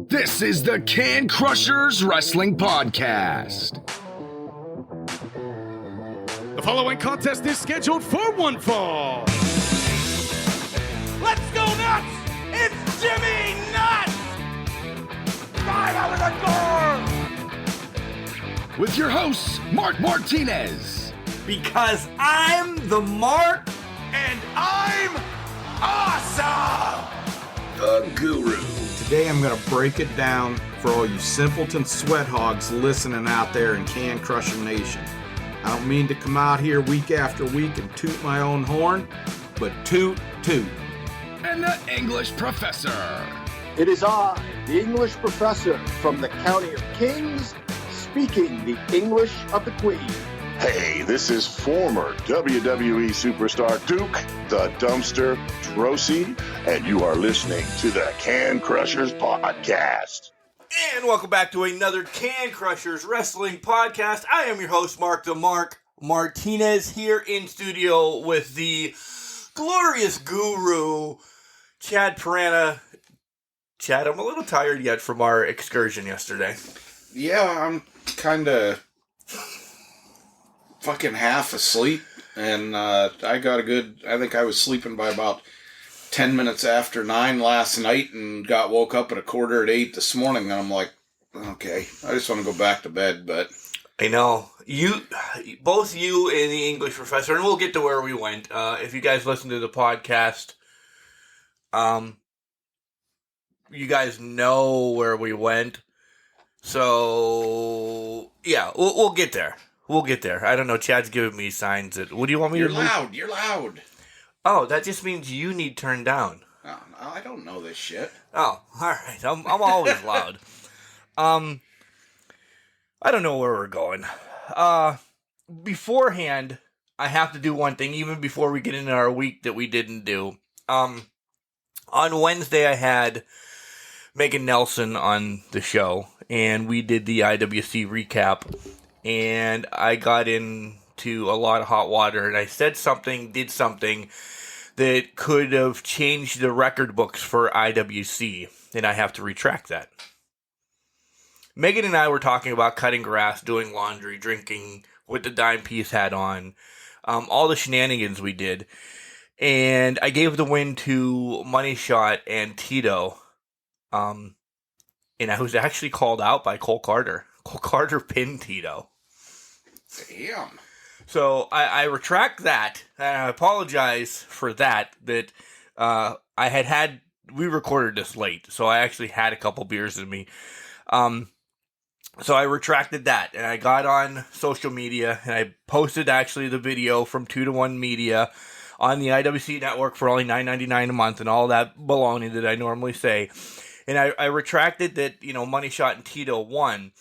This is the Can Crushers Wrestling Podcast. The following contest is scheduled for one fall. Let's go nuts! It's Jimmy Nuts! Right out of the door! With your hosts, Mark Martinez. Because I'm the Mark and I'm awesome! The Guru. Today I'm going to break it down for all you simpleton sweat hogs listening out there in Can Crusher Nation. I don't mean to come out here week after week and toot my own horn, but toot. And the English Professor. It is I, the English professor from the County of Kings, speaking the English of the Queen. Hey, this is former WWE superstar Duke, the Dumpster Drosy, and you are listening to the Can Crushers Podcast. And welcome back to another Can Crushers Wrestling Podcast. I am your host, Mark the Mark Martinez, here in studio with the glorious guru, Chad Piranha. Chad, I'm a little tired yet from our excursion yesterday. Yeah, I'm kind of fucking half asleep, and I think I was sleeping by about 10 minutes after 9 last night and woke up at 7:45 this morning, and I'm like, okay, I just want to go back to bed, but... I know. Both you and the English professor, and we'll get to where we went. If you guys listen to the podcast, you guys know where we went. So, yeah, we'll get there. We'll get there. I don't know. Chad's giving me signs that... What do you want me to do? You're loud. Oh, that just means you need turned down. Oh, no, I don't know this shit. Oh, all right. I'm always loud. I don't know where we're going. Beforehand, I have to do one thing, even before we get into our week that we didn't do. On Wednesday, I had Megan Nelson on the show, and we did the IWC recap, and I got into a lot of hot water, and I did something that could have changed the record books for IWC, and I have to retract that. Megan and I were talking about cutting grass, doing laundry, drinking with the dime piece hat on, all the shenanigans we did, and I gave the win to Money Shot and Tito, and I was actually called out by Cole Carter. Cole Carter pinned Tito. Damn. So I retract that, and I apologize for that we recorded this late, so I actually had a couple beers in me. So I retracted that, and I got on social media, and I posted actually the video from 2-to-1 Media on the IWC network for only $9.99 a month, and all that baloney that I normally say. And I retracted that, Money Shot and Tito won.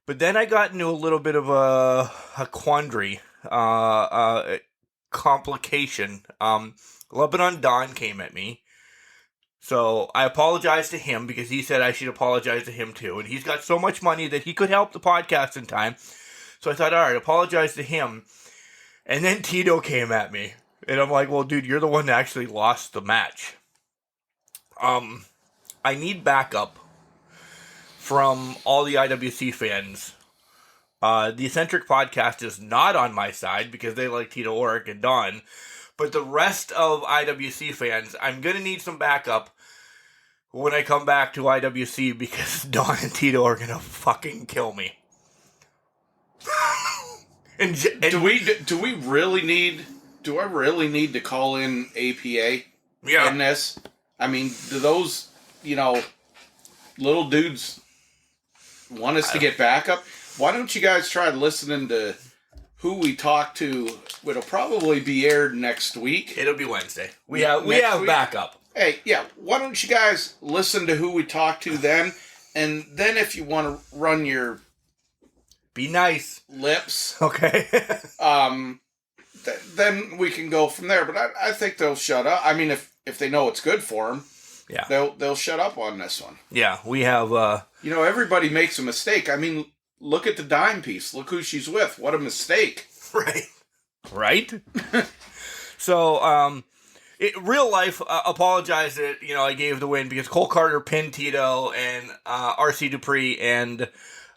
But then I got into a little bit of a quandary, complication. Lebanon Don came at me. So I apologized to him because he said I should apologize to him too. And he's got so much money that he could help the podcast in time. So I thought, all right, apologize to him. And then Tito came at me. And I'm like, well, dude, you're the one that actually lost the match. I need backup from all the IWC fans. The Eccentric Podcast is not on my side because they like Tito Orrick and Don. But the rest of IWC fans, I'm going to need some backup when I come back to IWC because Don and Tito are going to fucking kill me. and Do I really need to call in APA in this? I mean, do those, little dudes want us to get backup? Why don't you guys try listening to Who We Talk To? It'll probably be aired next week. It'll be Wednesday. We have backup. Hey, yeah, why don't you guys listen to Who We Talk To then? And then if you want to run your... Be nice. Lips. Okay. Then we can go from there. But I think they'll shut up. I mean, if they know it's good for them, yeah, they'll shut up on this one. Yeah, we have... everybody makes a mistake. I mean, look at the dime piece. Look who she's with. What a mistake. Right? So, Real life apologized that, I gave the win because Cole Carter pinned Tito and RC Dupree and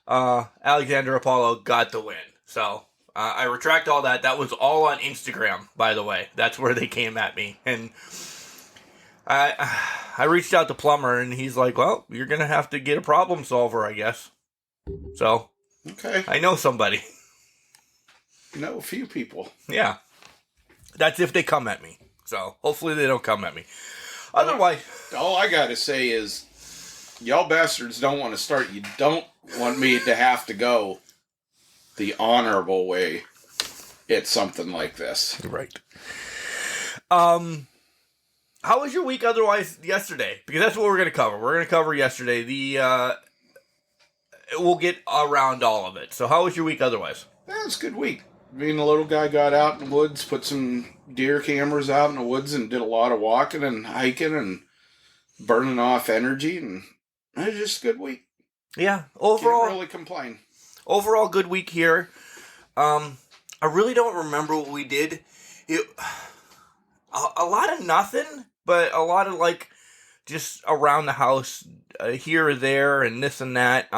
Alexander Apollo got the win. So I retract all that. That was all on Instagram, by the way. That's where they came at me. And I reached out to Plumber, and he's like, well, you're going to have to get a problem solver, I guess. So, okay. I know somebody. You know a few people. Yeah. That's if they come at me. So, hopefully they don't come at me. Otherwise... All I got to say is, y'all bastards don't want to start. You don't want me to have to go the honorable way at something like this. Right. How was your week otherwise yesterday? Because that's what we're going to cover. We're going to cover yesterday. We'll get around all of it. So how was your week otherwise? Yeah, it was a good week. Me and the little guy got out in the woods, put some deer cameras out in the woods, and did a lot of walking and hiking and burning off energy, and it was just a good week. Yeah, overall... Can't really complain. Overall, good week here. I really don't remember what we did. A lot of nothing, but a lot of, just around the house, here or there, and this and that.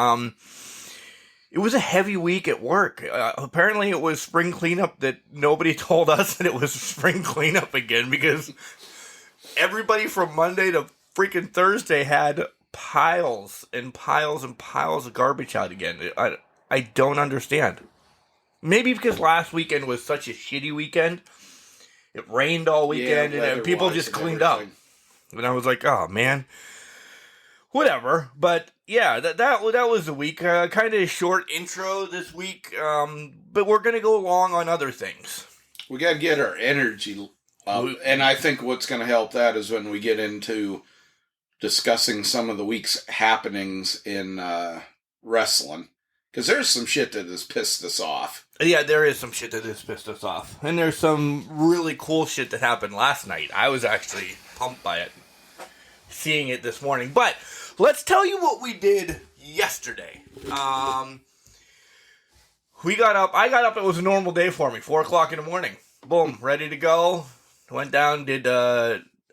It was a heavy week at work. Apparently, it was spring cleanup that nobody told us that it was spring cleanup again, because everybody from Monday to freaking Thursday had piles and piles and piles of garbage out again. I don't understand. Maybe because last weekend was such a shitty weekend. It rained all weekend, and people just cleaned up. And I was like, oh, man. Whatever. But, yeah, that was the week. Kind of a short intro this week. But we're going to go along on other things. We got to get our energy up. And I think what's going to help that is when we get into discussing some of the week's happenings in wrestling. Because there's some shit that has pissed us off. Yeah, there is some shit that has pissed us off. And there's some really cool shit that happened last night. I was actually pumped by it, seeing it this morning. But let's tell you what we did yesterday. I got up, it was a normal day for me, 4 o'clock in the morning. Boom, ready to go. Went down,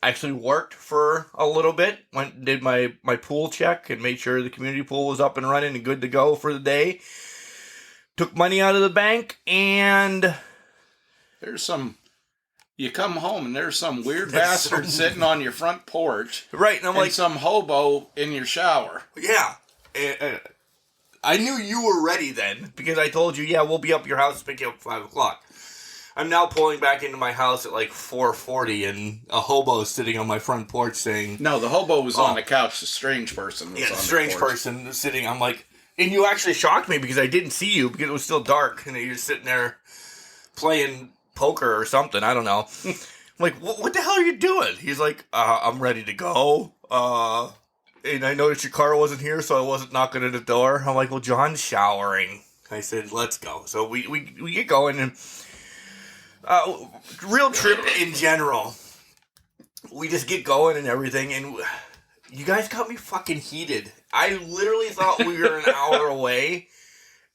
actually worked for a little bit. Went and did my pool check and made sure the community pool was up and running and good to go for the day. Took money out of the bank, and you come home and there's some weird bastard sitting on your front porch. Right, and I'm like, some hobo in your shower. Yeah. I knew you were ready then, because I told you, yeah, we'll be up at your house to pick you up at 5 o'clock. I'm now pulling back into my house at 4:40, and a hobo is sitting on my front porch saying... No, the hobo was on the couch. The strange person was on the porch. Yeah, strange person sitting. I'm like... And you actually shocked me because I didn't see you because it was still dark, and you're sitting there playing poker or something. I don't know. I'm like, what the hell are you doing? He's like, I'm ready to go. And I noticed your car wasn't here, so I wasn't knocking at the door. I'm like, well, John's showering. I said, let's go. So we get going, and real trip in general. We just get going and everything, and you guys got me fucking heated. I literally thought we were an hour away,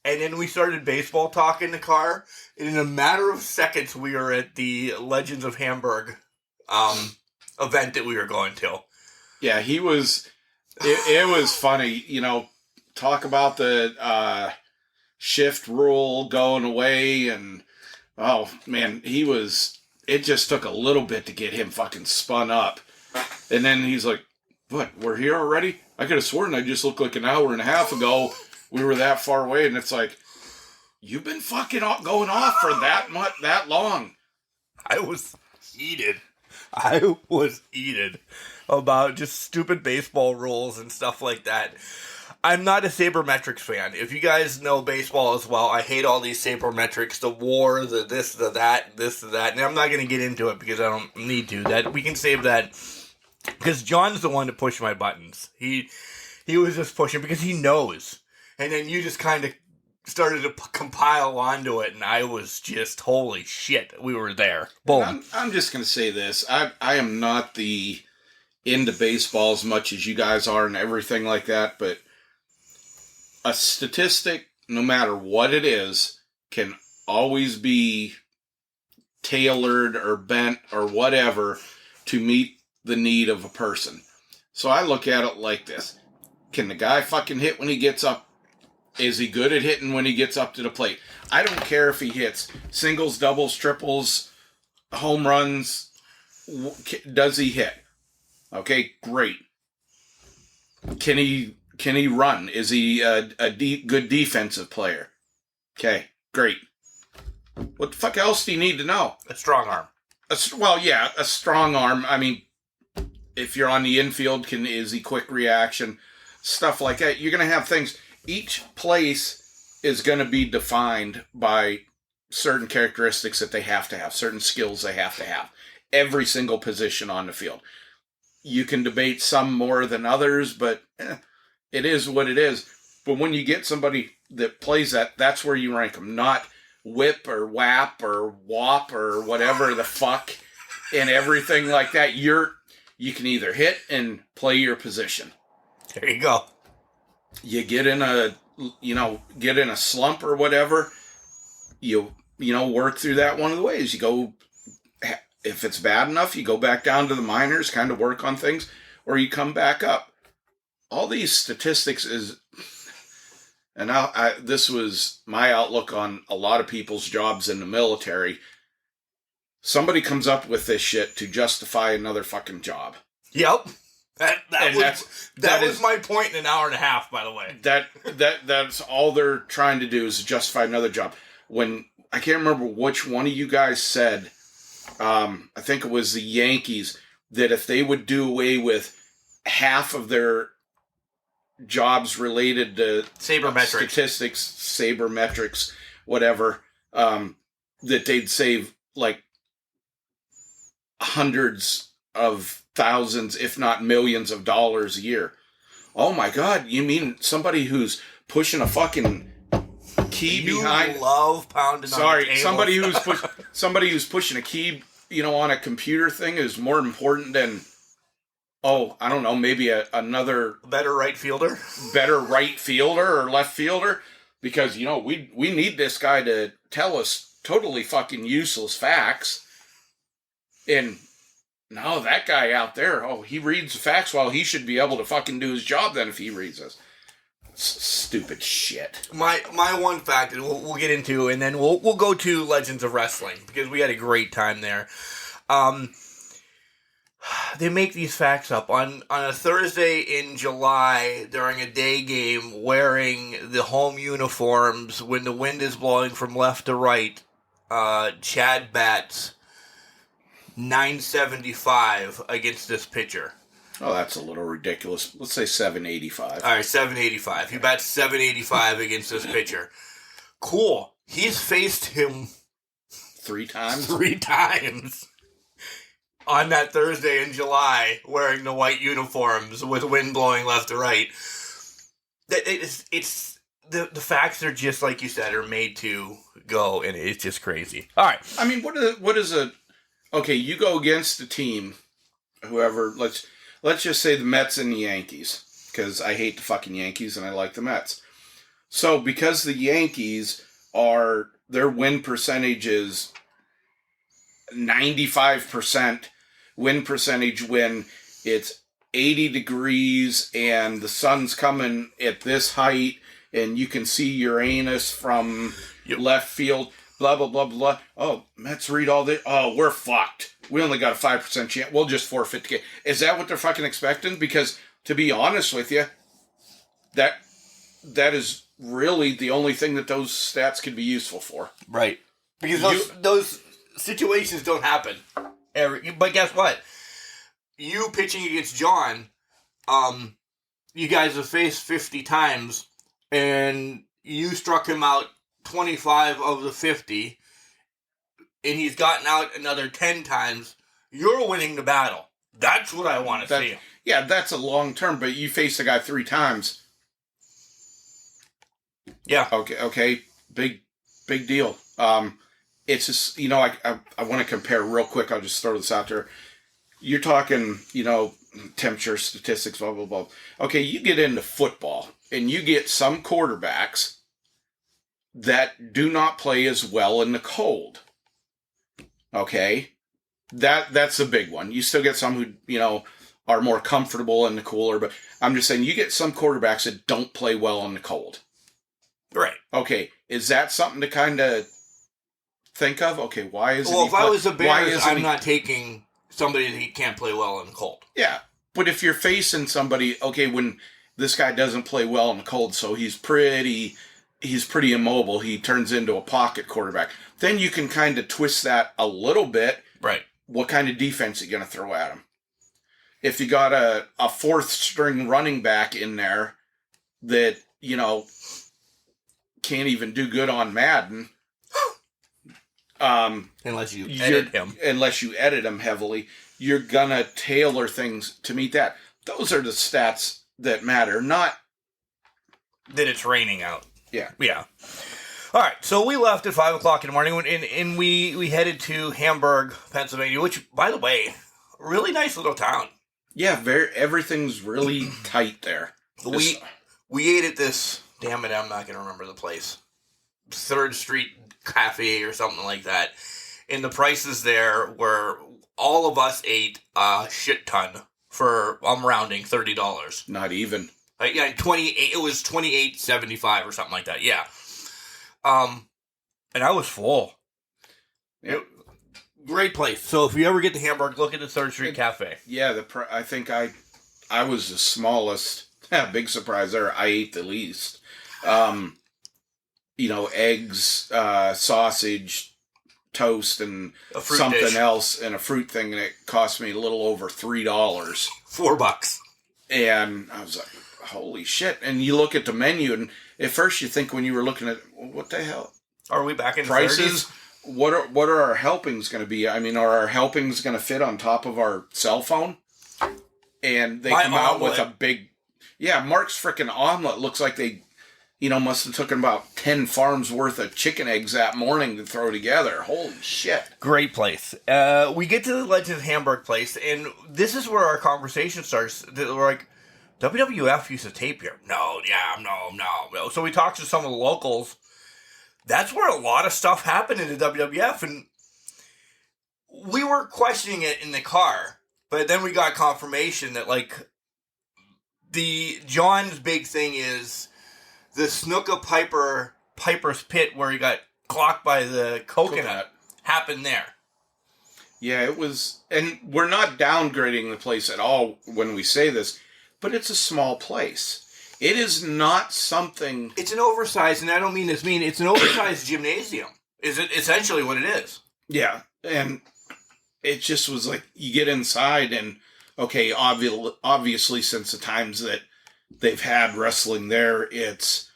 and then we started baseball talk in the car, and in a matter of seconds, we were at the Legends of Hamburg event that we were going to. Yeah, he was... It was funny, talk about the shift rule going away, and, oh, man, it just took a little bit to get him fucking spun up. And then he's like, what, we're here already? I could have sworn I just looked like an hour and a half ago we were that far away, and it's like, you've been fucking going off for that long. I was heated about just stupid baseball rules and stuff like that. I'm not a sabermetrics fan. If you guys know baseball as well, I hate all these sabermetrics, the WAR, the this, the that, and I'm not going to get into it because I don't need to. That we can save that. Because John's the one that pushed my buttons. He was just pushing because he knows. And then you just kind of started to compile onto it, and I was just, holy shit, we were there. Boom. I'm just going to say this. I am not into baseball as much as you guys are and everything like that, but a statistic, no matter what it is, can always be tailored or bent or whatever to meet the need of a person. So I look at it like this. Can the guy fucking hit when he gets up? Is he good at hitting when he gets up to the plate? I don't care if he hits singles, doubles, triples, home runs. Does he hit? Okay, great. Can he run? Is he a good defensive player? Okay, great. What the fuck else do you need to know? A strong arm. A strong arm. I mean, if you're on the infield, is he quick reaction? Stuff like that. You're going to have things. Each place is going to be defined by certain characteristics that they have to have, certain skills they have to have. Every single position on the field. You can debate some more than others, but it is what it is. But when you get somebody that plays that, that's where you rank them. Not whip or whap or whop or whatever the fuck and everything like that. You can either hit and play your position. There you go. You get in a slump or whatever, you work through that one of the ways. You go, if it's bad enough, you go back down to the minors, kind of work on things, or you come back up. All these statistics and this was my outlook on a lot of people's jobs in the military. Somebody comes up with this shit to justify another fucking job. Yep. That was my point in an hour and a half, by the way. That's all they're trying to do is justify another job. When I can't remember which one of you guys said, I think it was the Yankees, that if they would do away with half of their jobs related to sabermetrics, whatever, that they'd save like hundreds of thousands, if not millions of dollars a year. Oh my God, you mean somebody who's pushing a fucking key behind? You love pounding on the table. somebody who's pushing a key, on a computer thing is more important than, I don't know, maybe another better right fielder or left fielder, because we need this guy to tell us totally fucking useless facts. And no, that guy out there, he reads the facts. Well, he should be able to fucking do his job then if he reads us. Stupid shit. My one fact, and we'll get into, and then we'll go to Legends of Wrestling, because we had a great time there. They make these facts up. On a Thursday in July, during a day game, wearing the home uniforms, when the wind is blowing from left to right, Chad bats 975 against this pitcher. Oh, that's a little ridiculous. Let's say 785. All right, 785. He bats 785 against this pitcher. Cool. He's faced him 3 times? 3 times. On that Thursday in July, wearing the white uniforms with wind blowing left to right. It's the facts are just, like you said, are made to go, and it's just crazy. All right. I mean, what is a... Okay, you go against a team, whoever, let's just say the Mets and the Yankees, because I hate the fucking Yankees and I like the Mets. So, because the Yankees their win percentage is 95% win percentage when it's 80 degrees and the sun's coming at this height and you can see Uranus from left field. Blah, blah, blah, blah. Oh, Mets read all this. Oh, we're fucked. We only got a 5% chance. We'll just forfeit the game. Is that what they're fucking expecting? Because, to be honest with you, that is really the only thing that those stats could be useful for. Right. Because those situations don't happen. But guess what? You pitching against John, you guys have faced 50 times, and you struck him out 25 of the 50, and he's gotten out another 10 times. You're winning the battle. That's what I want to see. Yeah, that's a long term, but you face a guy 3 times. Yeah. Okay. Big deal. It's just, I want to compare real quick. I'll just throw this out there. You're talking, temperature, statistics, blah, blah, blah. Okay, you get into football, and you get some quarterbacks that do not play as well in the cold. Okay? That's a big one. You still get some who, are more comfortable in the cooler, but I'm just saying you get some quarterbacks that don't play well in the cold. Right. Okay, is that something to kind of think of? Okay, why isn't if I was the Bears, I'm not taking somebody that can't play well in the cold. Yeah, but if you're facing somebody, okay, when this guy doesn't play well in the cold, so he's pretty immobile, he turns into a pocket quarterback, then you can kind of twist that a little bit. Right. What kind of defense are you going to throw at him? If you got a fourth string running back in there that, can't even do good on Madden, unless you edit him heavily, you're going to tailor things to meet that. Those are the stats that matter, not that it's raining out. Yeah. Yeah. All right, so we left at 5 o'clock in the morning, and we headed to Hamburg, Pennsylvania, which, by the way, really nice little town. Yeah, everything's really tight there. We ate at this, damn it, I'm not going to remember the place, 3rd Street Cafe or something like that, and the prices there were, all of us ate a shit ton for, I'm rounding, $30. Not even. Yeah, 28. It was $28.75 or something like that. Yeah. And I was full. Yep. Great place. So if you ever get to Hamburg, look at the 3rd Street Cafe. Yeah, I think I was the smallest. Big surprise there. I ate the least. Eggs, sausage, toast, and something dish. else, and a fruit thing, and it cost me a little over $3. $4. And I was like, holy shit. And you look at the menu, and at first you think when you were looking at, what the hell? Are we back in prices? The 30s? What are our helpings going to be? I mean, are our helpings going to fit on top of our cell phone? And they come out with a big... Yeah, Mark's freaking omelet looks like they, must have taken about 10 farms worth of chicken eggs that morning to throw together. Holy shit. Great place. We get to the Legend of Hamburg place, and this is where our conversation starts. We're like, WWF used to tape here. No. So we talked to some of the locals. That's where a lot of stuff happened in the WWF, and we were questioning it in the car, but then we got confirmation that, John's big thing is the Snuka Piper's Pit where he got clocked by the coconut happened there. Yeah, it was, and we're not downgrading the place at all when we say this, but it's a small place. It is not something... It's an oversized, and I don't mean this mean, it's an oversized gymnasium. Is it essentially what it is? Yeah, and it just was like, you get inside and, okay, obviously since the times that they've had wrestling there, it's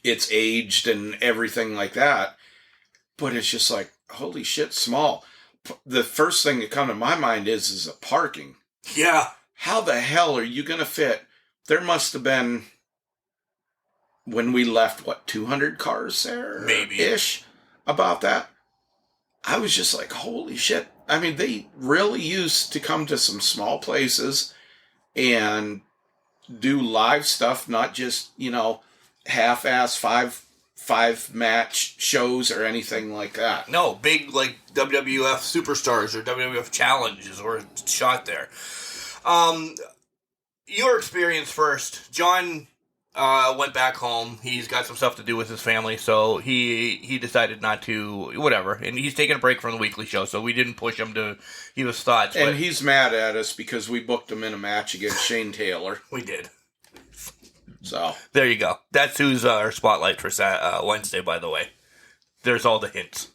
aged and everything like that, but it's just like, holy shit, small. The first thing that comes to my mind is the parking. Yeah. How the hell are you going to fit... There must have been, when we left, 200 cars there? Maybe. Ish, about that. I was just like, holy shit. I mean, they really used to come to some small places and do live stuff, not just, half-ass five match shows or anything like that. No, big, WWF Superstars or WWF Challenges were shot there. Your experience first. John went back home. He's got some stuff to do with his family, so he decided not to, whatever. And he's taking a break from the weekly show, so we didn't push him to give us thoughts. And he's mad at us because we booked him in a match against Shane Taylor. We did. So there you go. That's who's our spotlight for Wednesday, by the way. There's all the hints.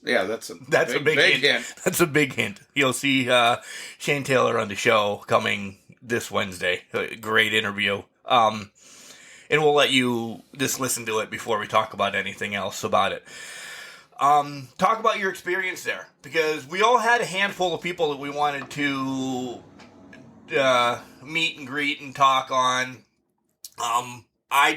Yeah, that's a big hint. That's a big hint. You'll see Shane Taylor on the show coming this Wednesday. Great interview. And we'll let you just listen to it before we talk about anything else about it. Talk about your experience there, because we all had a handful of people that we wanted to meet and greet and talk on. I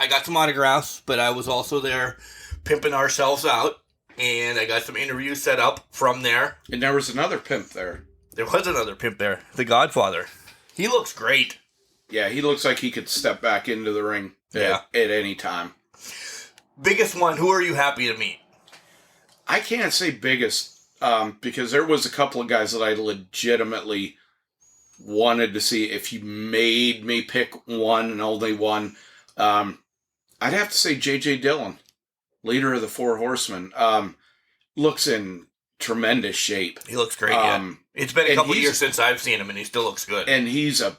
got some autographs, but I was also there pimping ourselves out, and I got some interviews set up from there. And there was another pimp there. There was another pimp there, the Godfather. He looks great. Yeah, he looks like he could step back into the ring at any time. Biggest one, who are you happy to meet? I can't say biggest. because there was a couple of guys that I legitimately wanted to see. If you made me pick one and only one, I'd have to say J.J. Dillon, leader of the Four Horsemen. Looks in tremendous shape. He looks great. Yeah. It's been a couple of years since I've seen him, and he still looks good. And he's a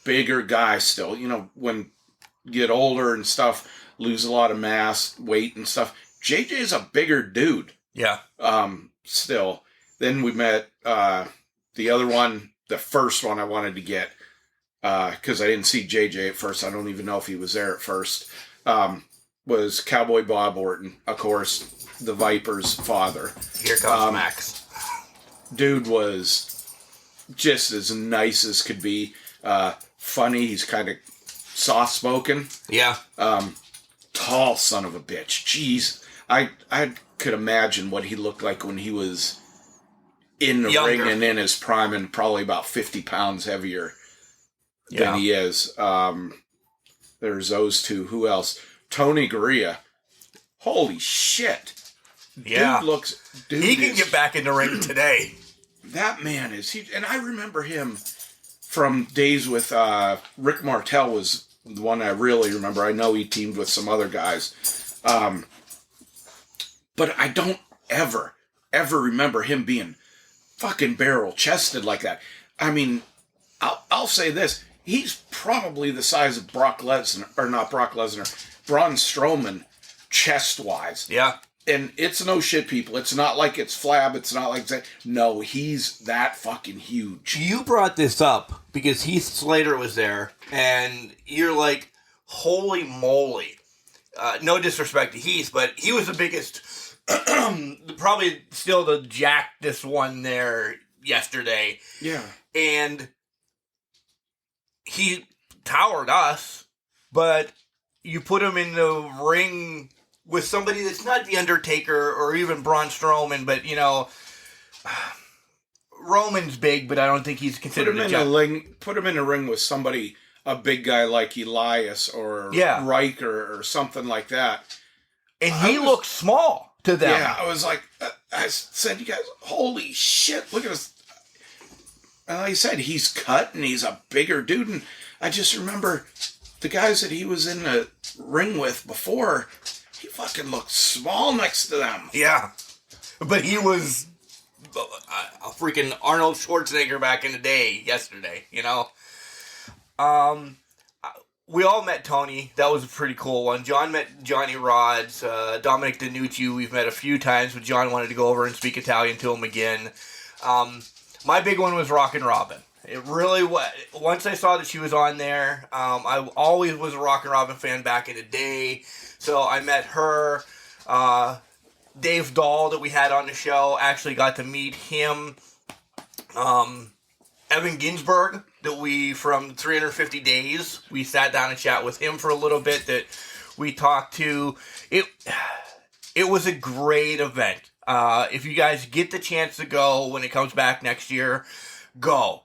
bigger guy still. When you get older and stuff, lose a lot of mass, weight and stuff. JJ's a bigger dude. Yeah. Still. Then we met the other one, the first one I wanted to get, because I didn't see JJ at first. I don't even know if he was there at first. Was Cowboy Bob Orton, of course, the Viper's father. Here comes Max. Dude was just as nice as could be. Funny. He's kind of soft-spoken. Yeah. Tall son of a bitch. Jeez. I could imagine what he looked like when he was in the ring and in his prime, and probably about 50 pounds heavier than he is. There's those two. Who else? Tony Garea. Holy shit. Yeah. He can get back in the ring today. That man is huge. And I remember him from days with Rick Martel was the one I really remember. I know he teamed with some other guys. But I don't ever remember him being fucking barrel-chested like that. I mean, I'll say this. He's probably the size of Braun Strowman, chest-wise. Yeah. And it's no shit, people. It's not like it's flab. It's not like that. No, he's that fucking huge. You brought this up because Heath Slater was there, and you're like, holy moly. No disrespect to Heath, but he was the biggest... probably still the jackedest one there yesterday. Yeah. And he towered us, but you put him in the ring with somebody that's not The Undertaker or even Braun Strowman, but, Roman's big, but I don't think he's considered Put him in a ring with somebody, a big guy like Elias or Riker or something like that. And he looks small to them. Yeah, I was like, I said, you guys, holy shit, look at this. And like I said, he's cut and he's a bigger dude. And I just remember the guys that he was in the ring with before, he fucking looked small next to them. Yeah. But he was a freaking Arnold Schwarzenegger back in the day, yesterday, We all met Tony. That was a pretty cool one. John met Johnny Rods. Dominic DeNucci we've met a few times, but John wanted to go over and speak Italian to him again. My big one was Rockin' Robin. It really was. Once I saw that she was on there, I always was a Rockin' Robin fan back in the day. So I met her. Dave Dahl that we had on the show, actually got to meet him. Evan Ginsberg, that from 350 Days, we sat down and chat with him for a little bit, that we talked to. It was a great event. If you guys get the chance to go when it comes back next year, go.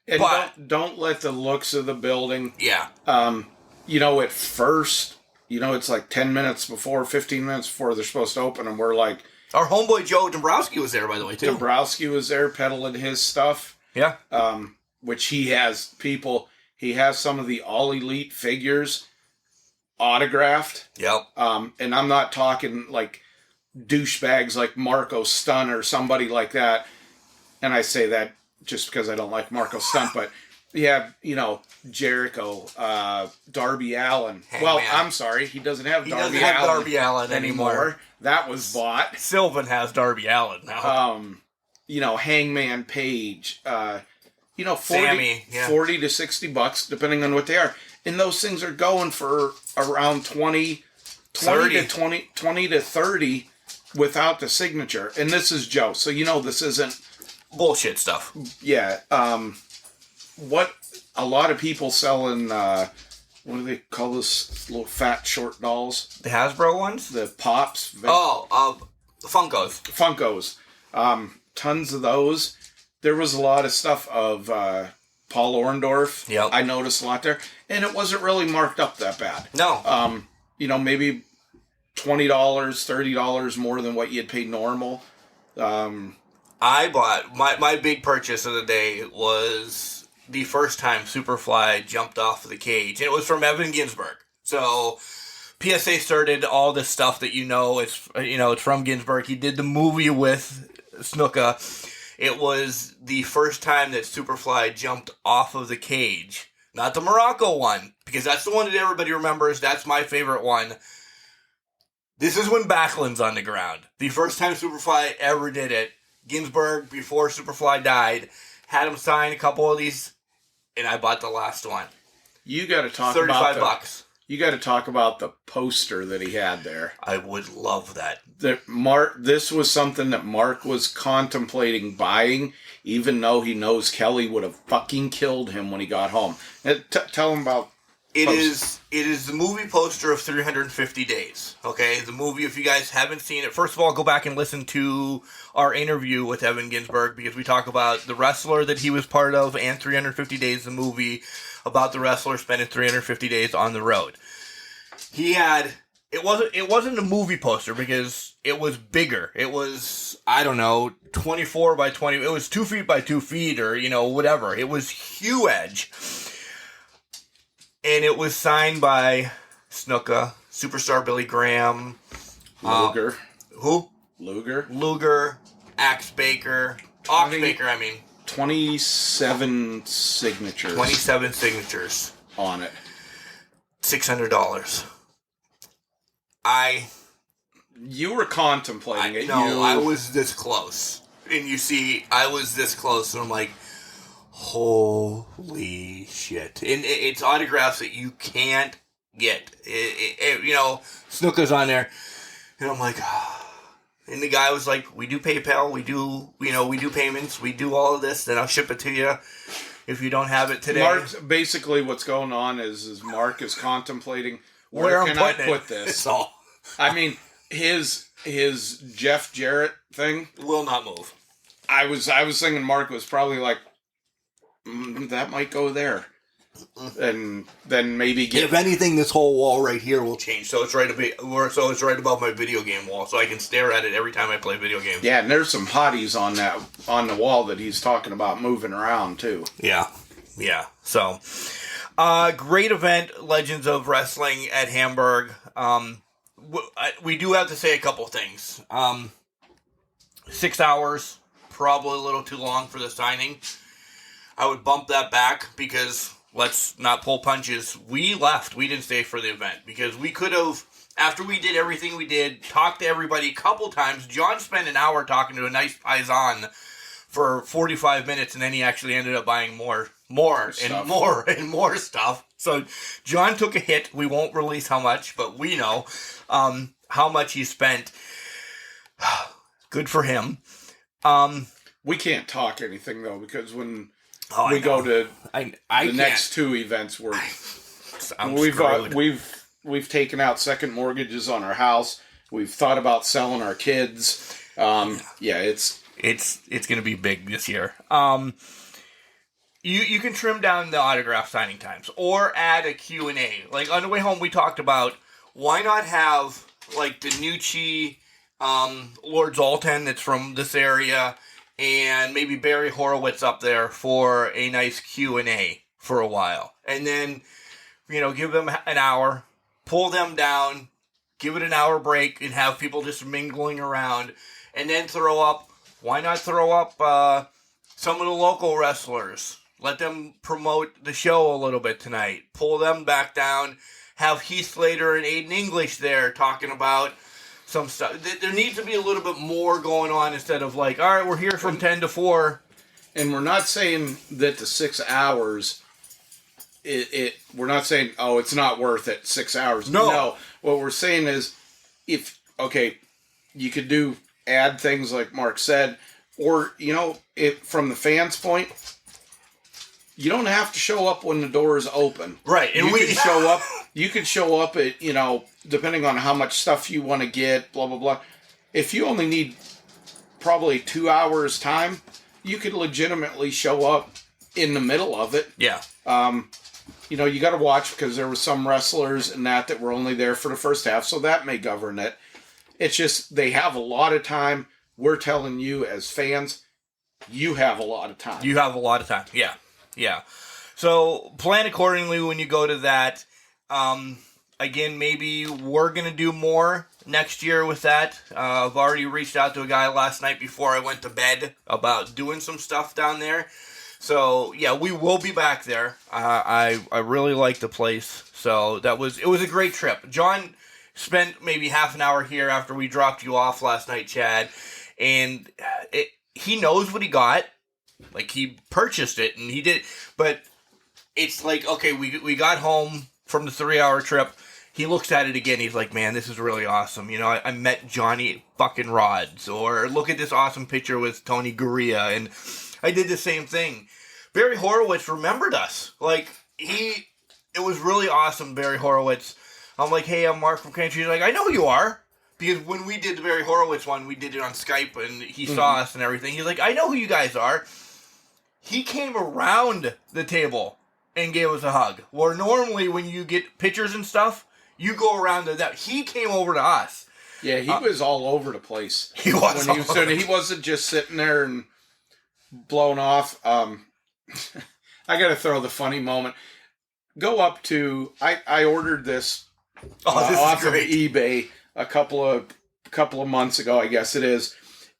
And don't let the looks of the building. Yeah. At first, it's like 10 minutes before, 15 minutes before they're supposed to open, and we're like... Our homeboy Joe Dombrowski was there, by the way, too. Dombrowski was there peddling his stuff. Yeah. Which he has some of the All Elite figures autographed. Yep. And I'm not talking like douchebags like Marco Stunt or somebody like that. And I say that just because I don't like Marco Stunt, but yeah, Jericho, Darby Allin. Hangman. I'm sorry, he doesn't have Darby Allin anymore. That was bought. Sylvan has Darby Allin now. Hangman Page, 40 Sammy, yeah. $40 to $60, depending on what they are. And those things are going for around 20 to 30 without the signature. And this is Joe, so this isn't bullshit stuff. Yeah. What a lot of people selling, what do they call those little fat short dolls? The Hasbro ones? The Pops. The Funkos. Funkos. Tons of those. There was a lot of stuff of Paul Orndorff. Yep. I noticed a lot there. And it wasn't really marked up that bad. No. Maybe $20, $30 more than what you had paid normal. I bought my big purchase of the day was the first time Superfly jumped off of the cage, and it was from Evan Ginsberg. So PSA started all this stuff that it's from Ginsberg. He did the movie with Snuka. It was the first time that Superfly jumped off of the cage. Not the Morocco one, because that's the one that everybody remembers. That's my favorite one. This is when Backlund's on the ground. The first time Superfly ever did it. Ginsberg, before Superfly died, had him sign a couple of these, and I bought the last one. You got to talk about $35. You got to talk about the poster that he had there. I would love that. This was something that Mark was contemplating buying, even though he knows Kelly would have fucking killed him when he got home. Tell him about it. Is the movie poster of 350 Days. Okay, the movie. If you guys haven't seen it, first of all, go back and listen to our interview with Evan Ginsberg, because we talk about the wrestler that he was part of and 350 Days, the movie about the wrestler spending 350 days on the road. It wasn't a movie poster because it was bigger. It was, 24 by 20. It was 2 feet by 2 feet, or whatever. It was huge. And it was signed by Snuka, Superstar Billy Graham, Luger. Who? Luger, Axe Baker, Ox Baker. 27 signatures. 27 signatures on it. $600. You were contemplating it. No, I was this close. And you see, I was this close, and I'm like, holy shit. And it's autographs that you can't get. Snuka's on there. And I'm like, and the guy was like, we do PayPal, we do payments, we do all of this, then I'll ship it to you if you don't have it today. Mark's, basically what's going on is Mark is contemplating, where can I put this? That's all. His Jeff Jarrett thing will not move. I was thinking Mark was probably like, that might go there. And then maybe if anything, this whole wall right here will change. So it's right above my video game wall, so I can stare at it every time I play video games. Yeah, and there's some hotties on the wall that he's talking about moving around too. Yeah. So, great event, Legends of Wrestling at Hamburg. We do have to say a couple things. 6 hours, probably a little too long for the signing. I would bump that back because, let's not pull punches, we left. We didn't stay for the event because we could have, after we did everything we did, talked to everybody a couple times. John spent an hour talking to a nice paisan for 45 minutes, and then he actually ended up buying more stuff. So John took a hit. We won't release how much, but we know how much he spent. Good for him. We can't talk anything though, because when we go to the next two events, we've taken out second mortgages on our house. We've thought about selling our kids. It's going to be big this year. You can trim down the autograph signing times or add a Q&A. Like on the way home, we talked about why not have like Danucci, Lord Zoltan that's from this area, and maybe Barry Horowitz up there for a nice Q&A for a while. And then, give them an hour, pull them down, give it an hour break, and have people just mingling around. And then why not throw up some of the local wrestlers? Let them promote the show a little bit tonight. Pull them back down. Have Heath Slater and Aiden English there talking about some stuff. There needs to be a little bit more going on instead of like, all right, we're here from 10 to 4. And we're not saying that the 6 hours, we're not saying, it's not worth it, 6 hours. No. What we're saying is, you could add things like Mark said, or, from the fans' point, you don't have to show up when the door is open. Right. And you could show up at, depending on how much stuff you want to get, blah, blah, blah. If you only need probably 2 hours time, you could legitimately show up in the middle of it. Yeah. You got to watch because there were some wrestlers and that were only there for the first half, so that may govern it. It's just they have a lot of time we're telling you as fans, you have a lot of time. You have a lot of time. Yeah. Yeah. So plan accordingly when you go to that. Again, maybe we're going to do more next year with that. I've already reached out to a guy last night before I went to bed about doing some stuff down there. So, yeah, we will be back there. I really like the place. So it was a great trip. John spent maybe half an hour here after we dropped you off last night, Chad. And he knows what he got. Like, he purchased it and he did. But it's like, okay, we got home from the 3-hour trip. He looks at it again. He's like, man, this is really awesome. You know, I met Johnny fucking Rods. Or look at this awesome picture with Tony Gurria. And I did the same thing. Barry Horowitz remembered us. Like, it was really awesome, Barry Horowitz. I'm like, hey, I'm Mark from Country. He's like, I know who you are. Because when we did the Barry Horowitz one, we did it on Skype and he saw us and everything. He's like, I know who you guys are. He came around the table and gave us a hug. Where normally when you get pictures and stuff, you go around to that. He came over to us. Yeah, he was all over the place. He was. He wasn't just sitting there and blown off. I got to throw the funny moment. Go up to I ordered this, off of eBay a couple of months ago, I guess it is,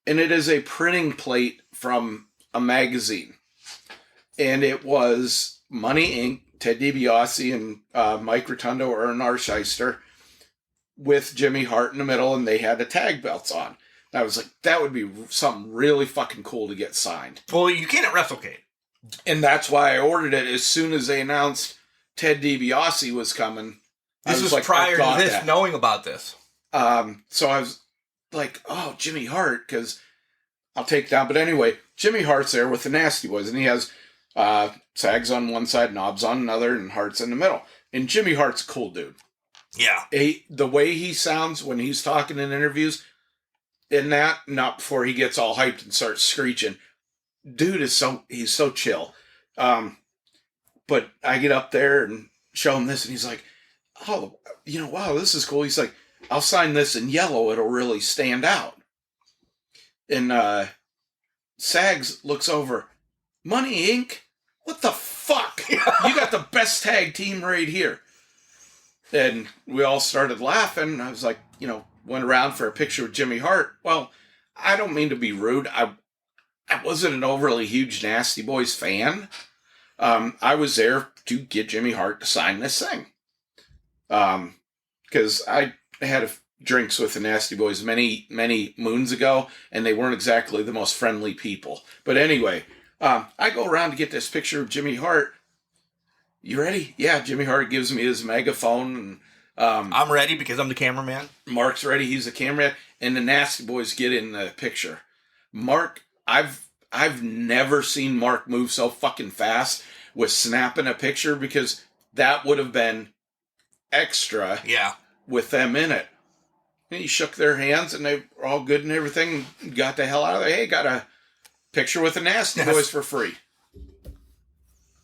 and it is a printing plate from a magazine, and it was Money Inc., Ted DiBiase and Mike Rotundo or Ern Arsheister with Jimmy Hart in the middle, and they had the tag belts on. And I was like, that would be something really fucking cool to get signed. Well, you can't at WrestleCade. And that's why I ordered it as soon as they announced Ted DiBiase was coming. This was like, prior to this, knowing about this. So I was like, oh, Jimmy Hart, because I'll take down. But anyway, Jimmy Hart's there with the Nasty Boys, and he has Sags on one side, Knobs on another, and Hart's in the middle. And Jimmy Hart's a cool dude. Yeah. The way he sounds when he's talking in interviews, not before he gets all hyped and starts screeching. Dude he's so chill. But I get up there and show him this, and he's like, oh, wow, this is cool. He's like, I'll sign this in yellow. It'll really stand out. And Sags looks over, Money Inc.? What the fuck? You got the best tag team right here. And we all started laughing. I was like, went around for a picture with Jimmy Hart. Well, I don't mean to be rude. I wasn't an overly huge Nasty Boys fan. I was there to get Jimmy Hart to sign this thing. Because I had drinks with the Nasty Boys many, many moons ago, and they weren't exactly the most friendly people. But anyway, I go around to get this picture of Jimmy Hart. You ready? Yeah, Jimmy Hart gives me his megaphone. And I'm ready because I'm the cameraman. Mark's ready. He's the cameraman. And the Nasty Boys get in the picture. Mark, I've never seen Mark move so fucking fast with snapping a picture, because that would have been extra with them in it. And he shook their hands and they were all good and everything. Got the hell out of there. Hey, got a picture with the Nasty Boys for free.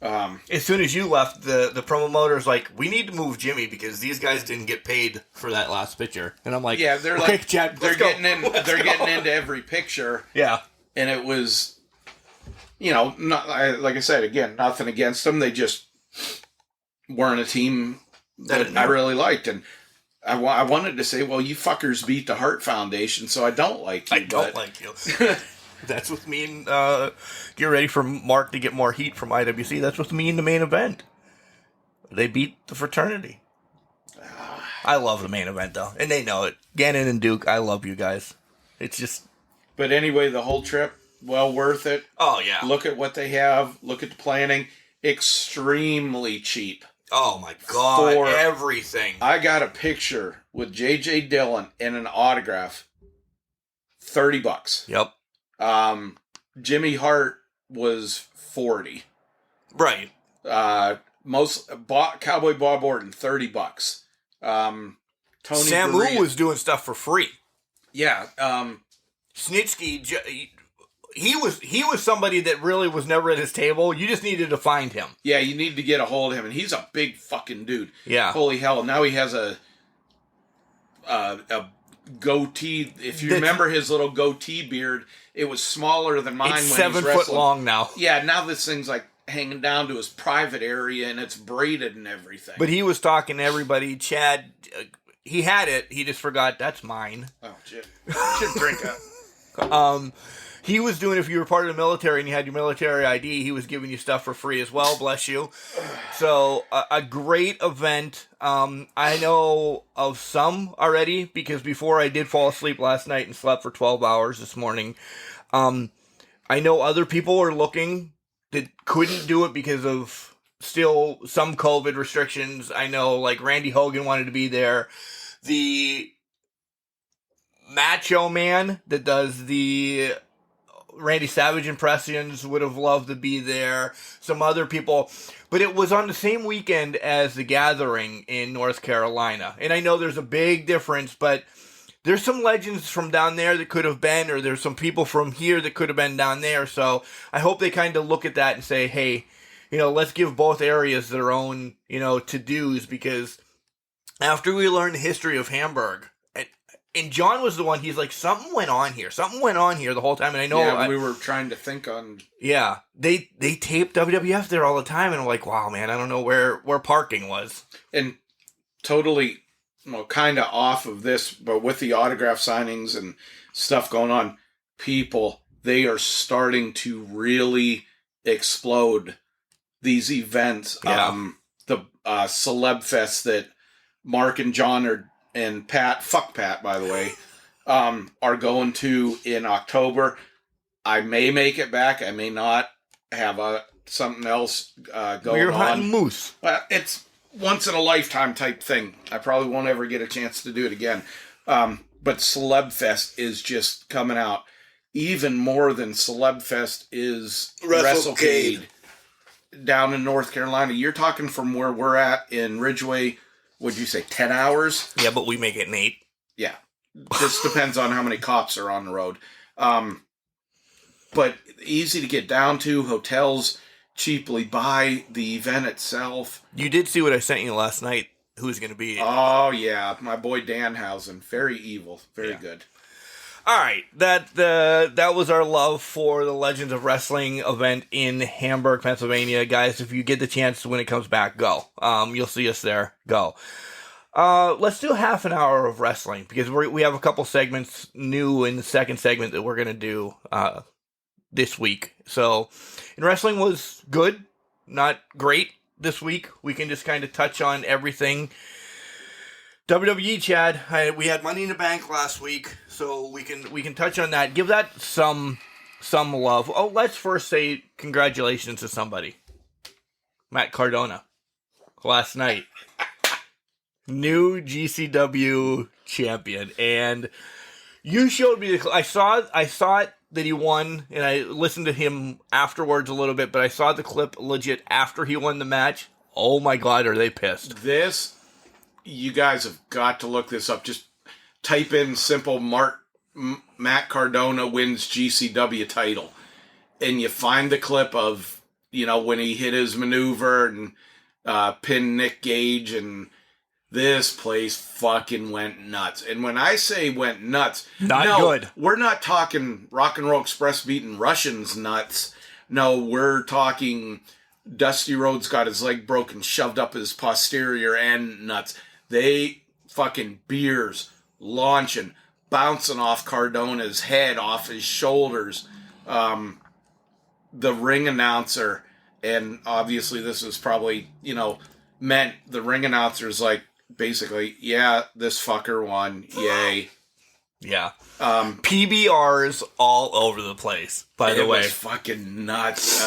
As soon as you left, the promoter's like, we need to move Jimmy because these guys didn't get paid for that last picture. And I'm like, yeah, they're okay, like, Chad, they're getting into every picture. Yeah. And it was, like I said, again, nothing against them. They just weren't a team that I really liked. And I wanted to say, well, you fuckers beat the Hart Foundation, so I don't like you. I don't like you. That's with me and get ready for Mark to get more heat from IWC. That's with me in the main event. They beat the fraternity. I love the main event, though. And they know it. Gannon and Duke, I love you guys. It's just... But anyway, the whole trip, well worth it. Oh, yeah. Look at what they have. Look at the planning. Extremely cheap. Oh, my God. For everything. I got a picture with J.J. Dillon and an autograph. $30. Yep. Jimmy Hart was $40. Right. Cowboy Bob Orton, $30. Tony Samu was doing stuff for free. Yeah. Snitsky, he was somebody that really was never at his table. You just needed to find him. Yeah, you need to get a hold of him, and he's a big fucking dude. Yeah. Holy hell! Now he has a goatee. If you remember his little goatee beard, it was smaller than mine. It's when 7 he's foot wrestling. long now. Yeah, now this thing's like hanging down to his private area, and it's braided and everything. But he was talking to everybody. Chad, he had it. He just forgot that's mine. Oh, shit. Should drink up. He was doing, if you were part of the military and you had your military ID, he was giving you stuff for free as well, bless you. So, a great event. I know of some already, because before I did fall asleep last night and slept for 12 hours this morning. I know other people are looking that couldn't do it because of still some COVID restrictions. I know, like, Randy Hogan wanted to be there. The Macho Man that does the Randy Savage impressions would have loved to be there. Some other people. But it was on the same weekend as the Gathering in North Carolina. And I know there's a big difference, but there's some legends from down there that could have been, or there's some people from here that could have been down there. So I hope they kind of look at that and say, hey, let's give both areas their own, to-dos, because after we learned the history of Hamburg, and John was the one, he's like, something went on here the whole time. And I know we were trying to think on. Yeah, they taped WWF there all the time, and I'm like, wow, man, I don't know where parking was. And totally, kind of off of this, but with the autograph signings and stuff going on, people, they are starting to really explode these events. Yeah. The Celeb Fest that Mark and John and Pat, fuck Pat, by the way, are going to in October. I may make it back. I may not have something else going You're on. hunting moose. Well, it's once in a lifetime type thing. I probably won't ever get a chance to do it again. But Celeb Fest is just coming out. Even more than Celeb Fest is WrestleCade down in North Carolina. You're talking from where we're at in Ridgeway. Would you say 10 hours? Yeah, but we make it in 8. Yeah. Just depends on how many cops are on the road. But easy to get down to. Hotels cheaply buy. The event itself. You did see what I sent you last night. Who's going to be? Oh, yeah. My boy Danhausen. Very evil. Very good. All right. That was our love for the Legends of Wrestling event in Hamburg, Pennsylvania. Guys, if you get the chance when it comes back, go. You'll see us there. Go. Let's do half an hour of wrestling, because we have a couple segments new in the second segment that we're going to do this week. So, and wrestling was good, not great this week. We can just kind of touch on everything. WWE, Chad, we had Money in the Bank last week, so we can touch on that. Give that some love. Oh, let's first say congratulations to somebody. Matt Cardona, last night. New GCW champion, and you showed me I saw it that he won, and I listened to him afterwards a little bit, but I saw the clip legit after he won the match. Oh my God, are they pissed? You guys have got to look this up. Just type in simple Matt Cardona wins GCW title, and you find the clip of, when he hit his maneuver and pinned Nick Gage, and this place fucking went nuts. And when I say went nuts, good. We're not talking Rock and Roll Express beating Russians nuts. No, we're talking Dusty Rhodes got his leg broken, shoved up his posterior end nuts. They fucking beers launching, bouncing off Cardona's head, off his shoulders. The ring announcer, and obviously this is probably, meant the ring announcer's like, basically, yeah, this fucker won. Yay. Yeah. PBRs all over the place, by the way. It was fucking nuts.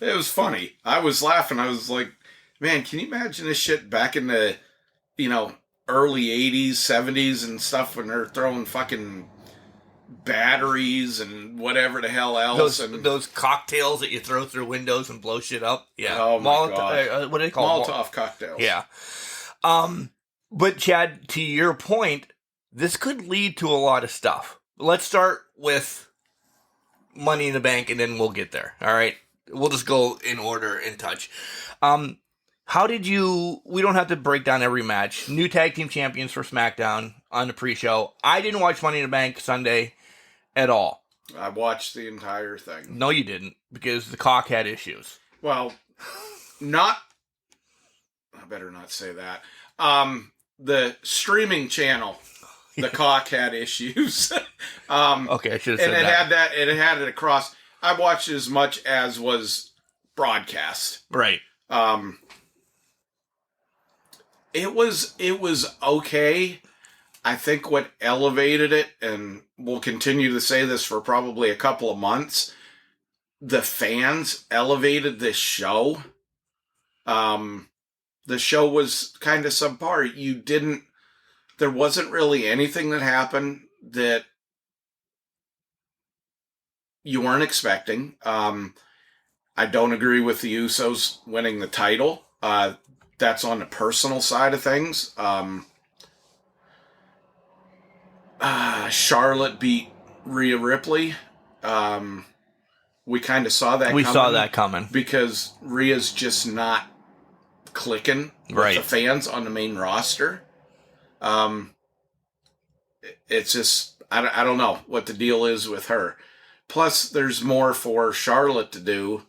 It was funny. I was laughing. I was like, man, can you imagine this shit back in the, early 80s, 70s and stuff, when they're throwing fucking batteries and whatever the hell else. Those cocktails that you throw through windows and blow shit up. Yeah. Oh, my God. What do they call them? Molotov cocktails. Yeah. But Chad, to your point, this could lead to a lot of stuff. Let's start with Money in the Bank, and then we'll get there. All right. We'll just go in order and touch. How did you... We don't have to break down every match. New tag team champions for SmackDown. on the pre-show. I didn't watch Money in the Bank Sunday at all. I watched the entire thing. No, you didn't, because the cock had issues. Well, I better not say that. The streaming channel, the cock had issues. Okay, I should have said that. And it had it across. I watched as much as was broadcast. Right. It was okay. I think what elevated it, and we'll continue to say this for probably a couple of months, the fans elevated this show. The show was kind of subpar. There wasn't really anything that happened that you weren't expecting. I don't agree with the Usos winning the title. That's on the personal side of things. Charlotte beat Rhea Ripley. We kind of saw that. We saw that coming because Rhea's just not clicking with the fans on the main roster. It's just I don't know what the deal is with her. Plus, there's more for Charlotte to do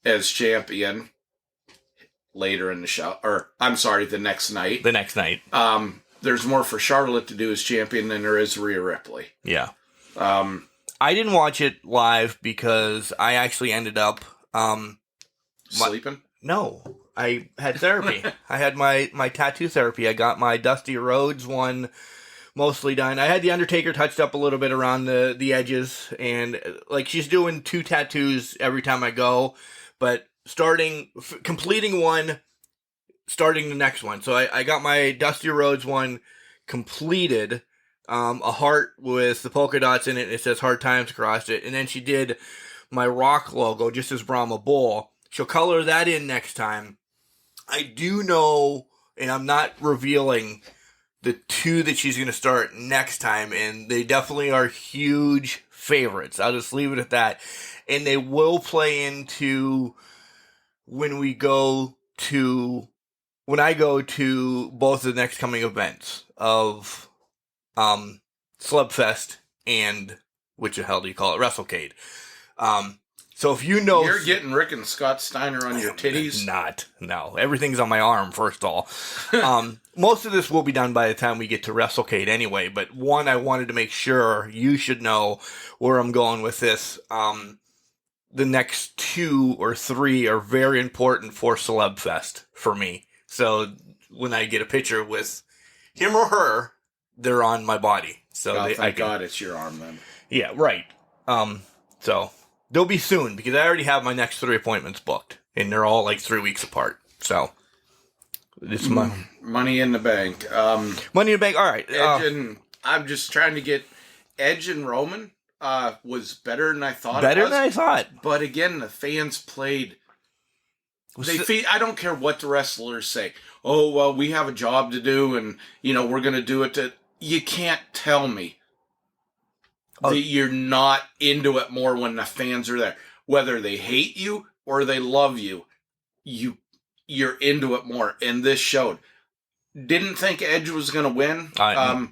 as champion later in the show. Or, I'm sorry, the next night. The next night. There's more for Charlotte to do as champion than there is Rhea Ripley. Yeah. I didn't watch it live because I actually ended up... sleeping? No. I had therapy. I had my tattoo therapy. I got my Dusty Rhodes one mostly done. I had the Undertaker touched up a little bit around the edges, and like she's doing 2 tattoos every time I go, but completing one, starting the next one. So I got my Dusty Rhodes one completed, a heart with the polka dots in it, and it says Hard Times across it, and then she did my Rock logo just as Brahma Bull. She'll color that in next time. I do know, and I'm not revealing the 2 that she's going to start next time, and they definitely are huge favorites. I'll just leave it at that. And they will play into when I go to both the next coming events of Slubfest and, which the hell do you call it, WrestleCade. So if you know... You're getting Rick and Scott Steiner on your titties? No. Everything's on my arm, first of all. Most of this will be done by the time we get to WrestleCade anyway, but one, I wanted to make sure you should know where I'm going with this. The next 2 or 3 are very important for Celebfest for me. So when I get a picture with him or her, they're on my body. So thank God it's your arm then. Yeah, right. So... they'll be soon, because I already have my next 3 appointments booked, and they're all like 3 weeks apart. So, it's Money in the Bank. Money in the Bank, all right. I'm just trying to get Edge and Roman was better than I thought Better than I thought. But again, the fans played... I don't care what the wrestlers say. Oh, well, we have a job to do, and, we're going to do it to... You can't tell me that you're not into it more when the fans are there. Whether they hate you or they love you, you're into it more. And this showed. Didn't think Edge was going to win.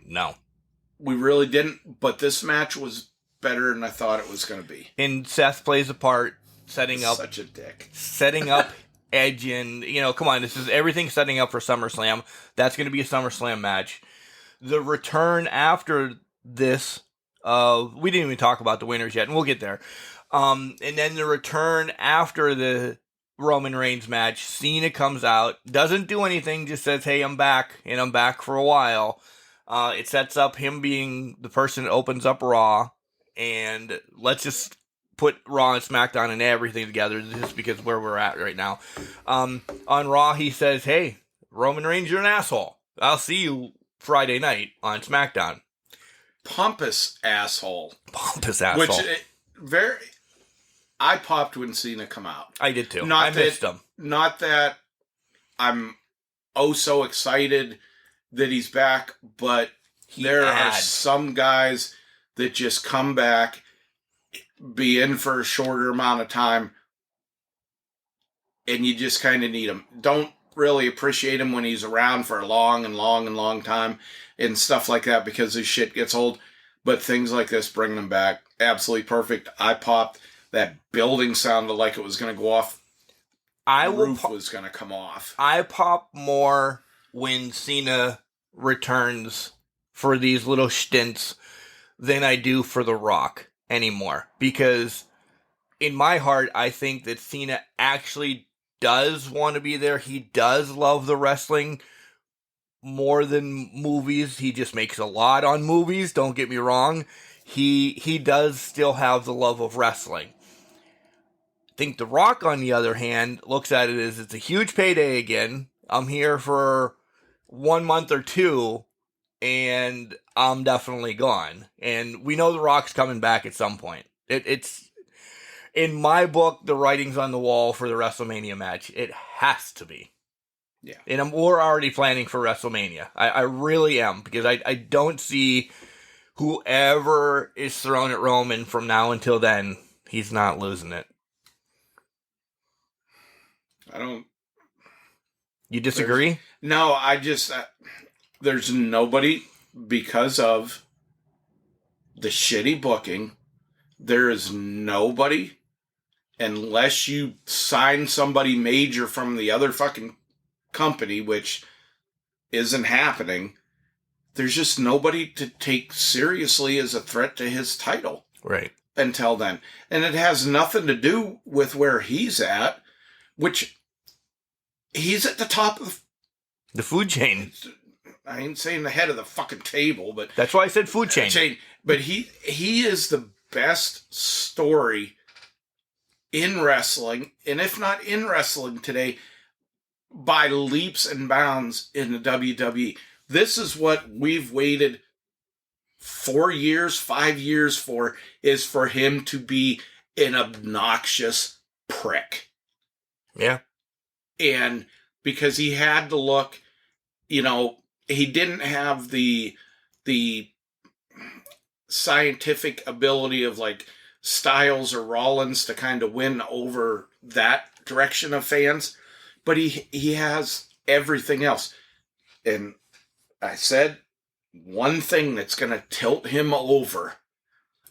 No. We really didn't. But this match was better than I thought it was going to be. And Seth plays a part setting up... Such a dick. Setting up Edge and, come on, this is everything setting up for SummerSlam. That's going to be a SummerSlam match. The return after this... we didn't even talk about the winners yet, and we'll get there. And then the return after the Roman Reigns match, Cena comes out, doesn't do anything, just says, hey, I'm back, and I'm back for a while. It sets up him being the person that opens up Raw, and let's just put Raw and SmackDown and everything together, just because where we're at right now. On Raw, he says, hey, Roman Reigns, you're an asshole. I'll see you Friday night on SmackDown. Pompous asshole. Which I popped when Cena come out. I did too. I missed him. Not that I'm so excited that he's back, but there are some guys that just come back, be in for a shorter amount of time, and you just kind of need them. Don't really appreciate him when he's around for a long time and stuff like that because his shit gets old. But things like this, bringing him back, absolutely perfect. I popped. That building sounded like it was going to go off. The roof was going to come off. I pop more when Cena returns for these little stints than I do for The Rock anymore. Because in my heart, I think that Cena actually does want to be there. He does love the wrestling more than movies. He just makes a lot on movies, don't get me wrong. He does still have the love of wrestling. I think The Rock, on the other hand, looks at it as it's a huge payday again. I'm here for 1 month or two, and I'm definitely gone. And we know The Rock's coming back at some point. It's in my book, the writing's on the wall for the WrestleMania match. It has to be. Yeah. And we're already planning for WrestleMania. I really am, because I don't see whoever is thrown at Roman from now until then, he's not losing it. I don't... You disagree? No, I just... there's nobody, because of the shitty booking, there is nobody, unless you sign somebody major from the other fucking company, which isn't happening, there's just nobody to take seriously as a threat to his title. Right. Until then. And it has nothing to do with where he's at, which he's at the top of the food chain. I ain't saying the head of the fucking table, but that's why I said food chain. But he is the best story in wrestling, and if not in wrestling today, by leaps and bounds in the WWE. This is what we've waited 4 years, 5 years for, is for him to be an obnoxious prick. Yeah. And because he had to look, he didn't have the scientific ability of like Styles or Rollins to kind of win over that direction of fans, but he has everything else. And I said one thing that's going to tilt him over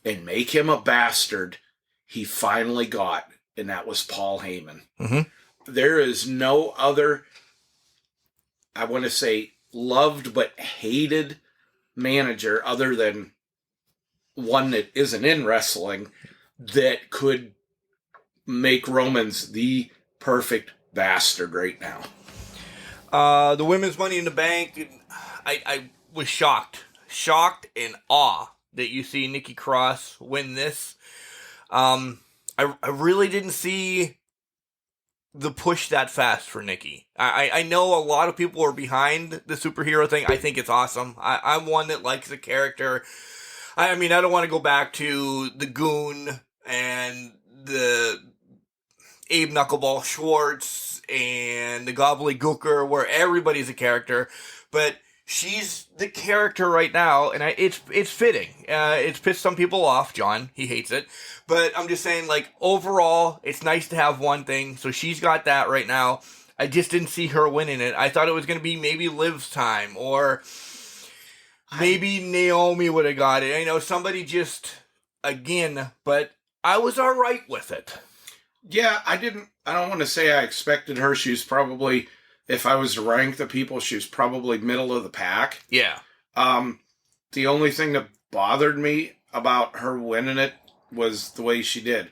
and make him a bastard, he finally got, and that was Paul Heyman. Mm-hmm. There is no other, I want to say, loved but hated manager other than one that isn't in wrestling that could make Roman's the perfect bastard right now. The women's Money in the Bank, I was shocked and awe that you see Nikki Cross win this. I really didn't see the push that fast for Nikki. I know a lot of people are behind the superhero thing. I think it's awesome. I'm one that likes the character. I mean, I don't want to go back to the Goon and the Abe Knuckleball Schwartz and the Gobbledygooker, where everybody's a character, but she's the character right now, and it's fitting. It's pissed some people off. John, he hates it, but I'm just saying, like, overall, it's nice to have one thing. So she's got that right now. I just didn't see her winning it. I thought it was going to be maybe Liv's time, or maybe Naomi would have got it. I know somebody just, again, but I was all right with it. Yeah, I don't want to say I expected her. She was probably, if I was to rank the people, she was probably middle of the pack. Yeah. The only thing that bothered me about her winning it was the way she did.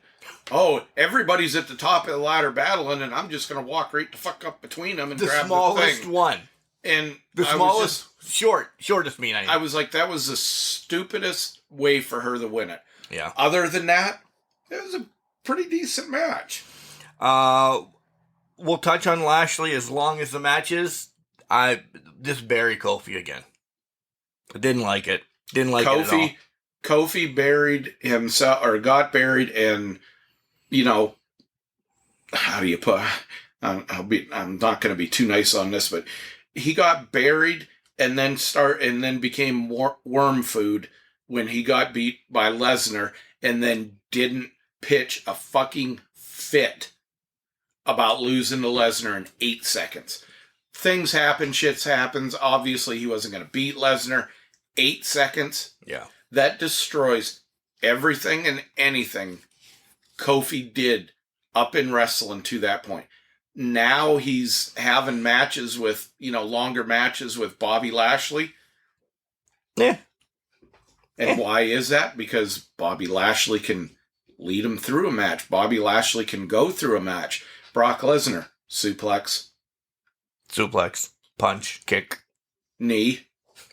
Oh, everybody's at the top of the ladder battling, and I'm just going to walk right the fuck up between them and grab the thing. The smallest one. And the smallest, shortest mean. I was like, that was the stupidest way for her to win it. Yeah. Other than that, it was a pretty decent match. We'll touch on Lashley as long as the match is. Just bury Kofi again. I didn't like it. Didn't like it at all. Kofi buried himself, or got buried, and how do you put? I'm not going to be too nice on this, but he got buried and then became worm food when he got beat by Lesnar, and then didn't pitch a fucking fit about losing to Lesnar in 8 seconds. things happen, shits happens. Obviously, he wasn't going to beat Lesnar. 8 seconds. Yeah. That destroys everything and anything Kofi did up in wrestling to that point. Now he's having matches with, longer matches with Bobby Lashley. Yeah. And why is that? Because Bobby Lashley can lead him through a match. Bobby Lashley can go through a match. Brock Lesnar, suplex. Punch, kick. Knee.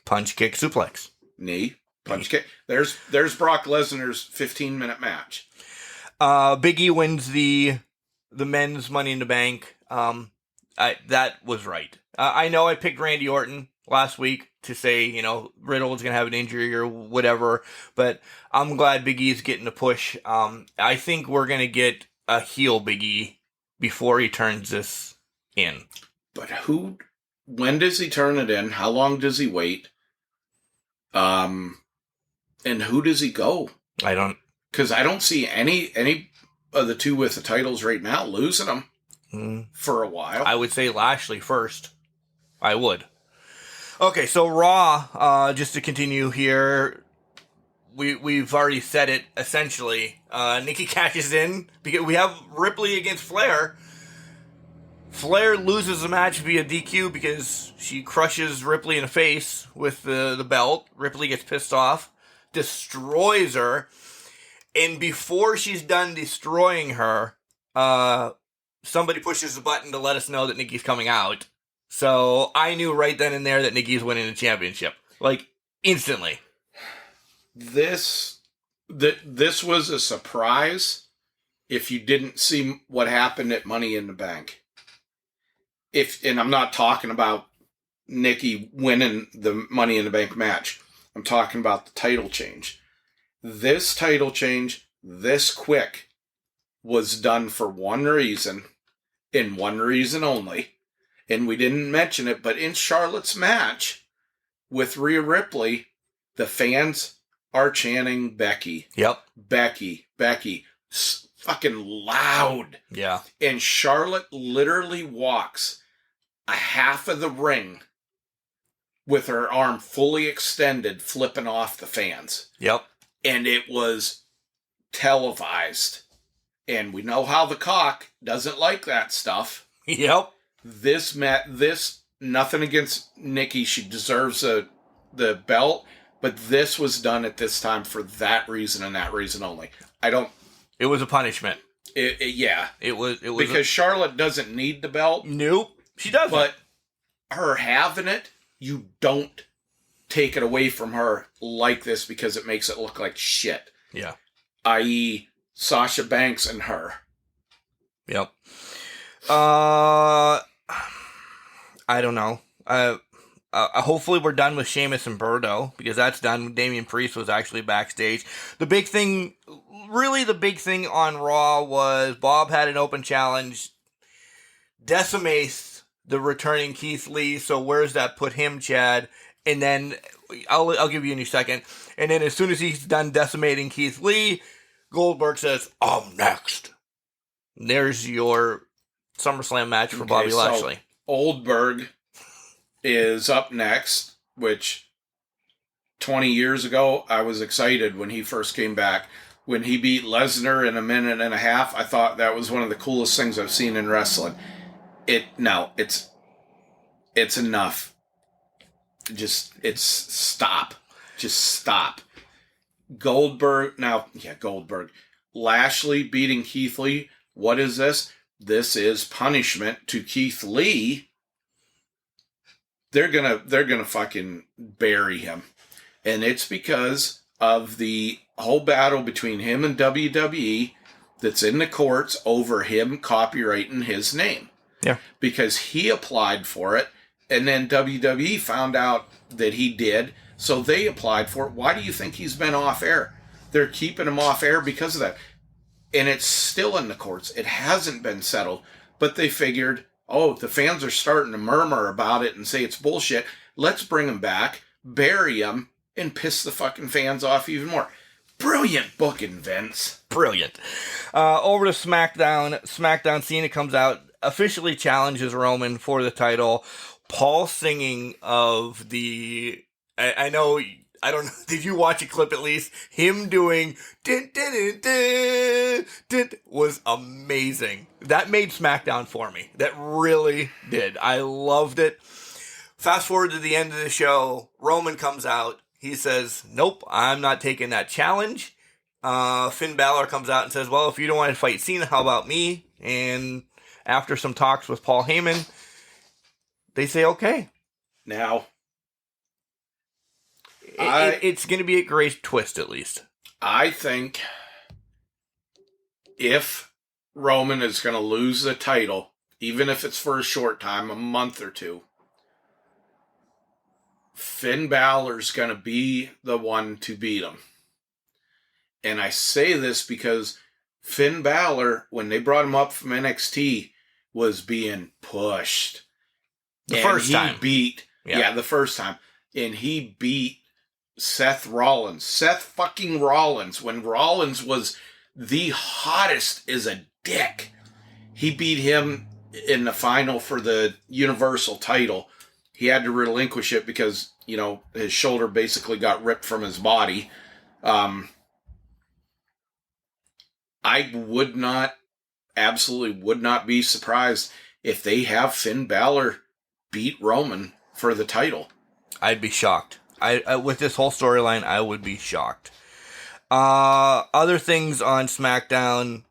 Punch, kick, suplex. Knee. Punch, kick. There's Brock Lesnar's 15-minute match. Big E wins the men's Money in the Bank. That was right. I know I picked Randy Orton last week to say, Riddle is going to have an injury or whatever, but I'm glad Big E's getting a push. I think we're going to get a heel Big E before he turns this in. But when does he turn it in? How long does he wait? And who does he go? Because I don't see any of the two with the titles right now losing them for a while. I would say Lashley first. I would. Okay, so Raw, just to continue here, we've already said it, essentially. Nikki cashes in, because we have Ripley against Flair. Flair loses the match via DQ because she crushes Ripley in the face with the belt. Ripley gets pissed off, destroys her, and before she's done destroying her, somebody pushes the button to let us know that Nikki's coming out. So I knew right then and there that Nikki's winning the championship. Like, instantly. This was a surprise if you didn't see what happened at Money in the Bank. And I'm not talking about Nikki winning the Money in the Bank match. I'm talking about the title change. This title change, this quick, was done for one reason, and one reason only. And we didn't mention it, but in Charlotte's match with Rhea Ripley, the fans are chanting Becky. Yep. Becky. Fucking loud. Yeah. And Charlotte literally walks a half of the ring with her arm fully extended, flipping off the fans. Yep. And it was televised. And we know how the cock doesn't like that stuff. Yep. This nothing against Nikki. She deserves the belt. But this was done at this time for that reason and that reason only. It was a punishment. Yeah. It was because Charlotte doesn't need the belt. Nope. She doesn't. But her having it, you don't take it away from her like this because it makes it look like shit. Yeah. I.e., Sasha Banks and her. Yep. I don't know. Hopefully we're done with Sheamus and Berto, because that's done. Damian Priest was actually backstage. The big thing on Raw was Bob had an open challenge. Decimates the returning Keith Lee. So where's that put him, Chad? And then I'll give you in a second. And then as soon as he's done decimating Keith Lee, Goldberg says, "I'm next." And there's your SummerSlam match for Bobby Lashley. Goldberg is up next, which 20 years ago, I was excited when he first came back. When he beat Lesnar in a minute and a half, I thought that was one of the coolest things I've seen in wrestling. It's enough. Stop. Just stop. Goldberg. Lashley beating Keith Lee. What is this? This is punishment to Keith Lee. They're gonna fucking bury him. And it's because of the whole battle between him and WWE that's in the courts over him copyrighting his name. Yeah. Because he applied for it, and then WWE found out that he did, so they applied for it. Why do you think he's been off air? They're keeping him off air because of that. And it's still in the courts. It hasn't been settled. But they figured, the fans are starting to murmur about it and say it's bullshit. Let's bring him back, bury him, and piss the fucking fans off even more. Brilliant booking, Vince. Brilliant. Over to SmackDown. SmackDown, Cena comes out, officially challenges Roman for the title. Paul singing of the, I know, I don't know, did you watch a clip at least? Him doing din, din, din, din, din, was amazing. That made SmackDown for me. That really did. I loved it. Fast forward to the end of the show, Roman comes out. He says, nope, I'm not taking that challenge. Finn Balor comes out and says, well, if you don't want to fight Cena, how about me? And after some talks with Paul Heyman, they say, okay. Now, it's going to be a great twist, at least. I think if Roman is going to lose the title, even if it's for a short time, a month or two, Finn Balor's going to be the one to beat him. And I say this because Finn Balor, when they brought him up from NXT, was being pushed. The first time. The first time. And he beat Seth Rollins. Seth fucking Rollins. When Rollins was the hottest as a dick, he beat him in the final for the Universal title. He had to relinquish it because, you know, his shoulder basically got ripped from his body. I absolutely would not be surprised if they have Finn Balor beat Roman for the title. I'd be shocked. I with this whole storyline, I would be shocked. Other things on SmackDown.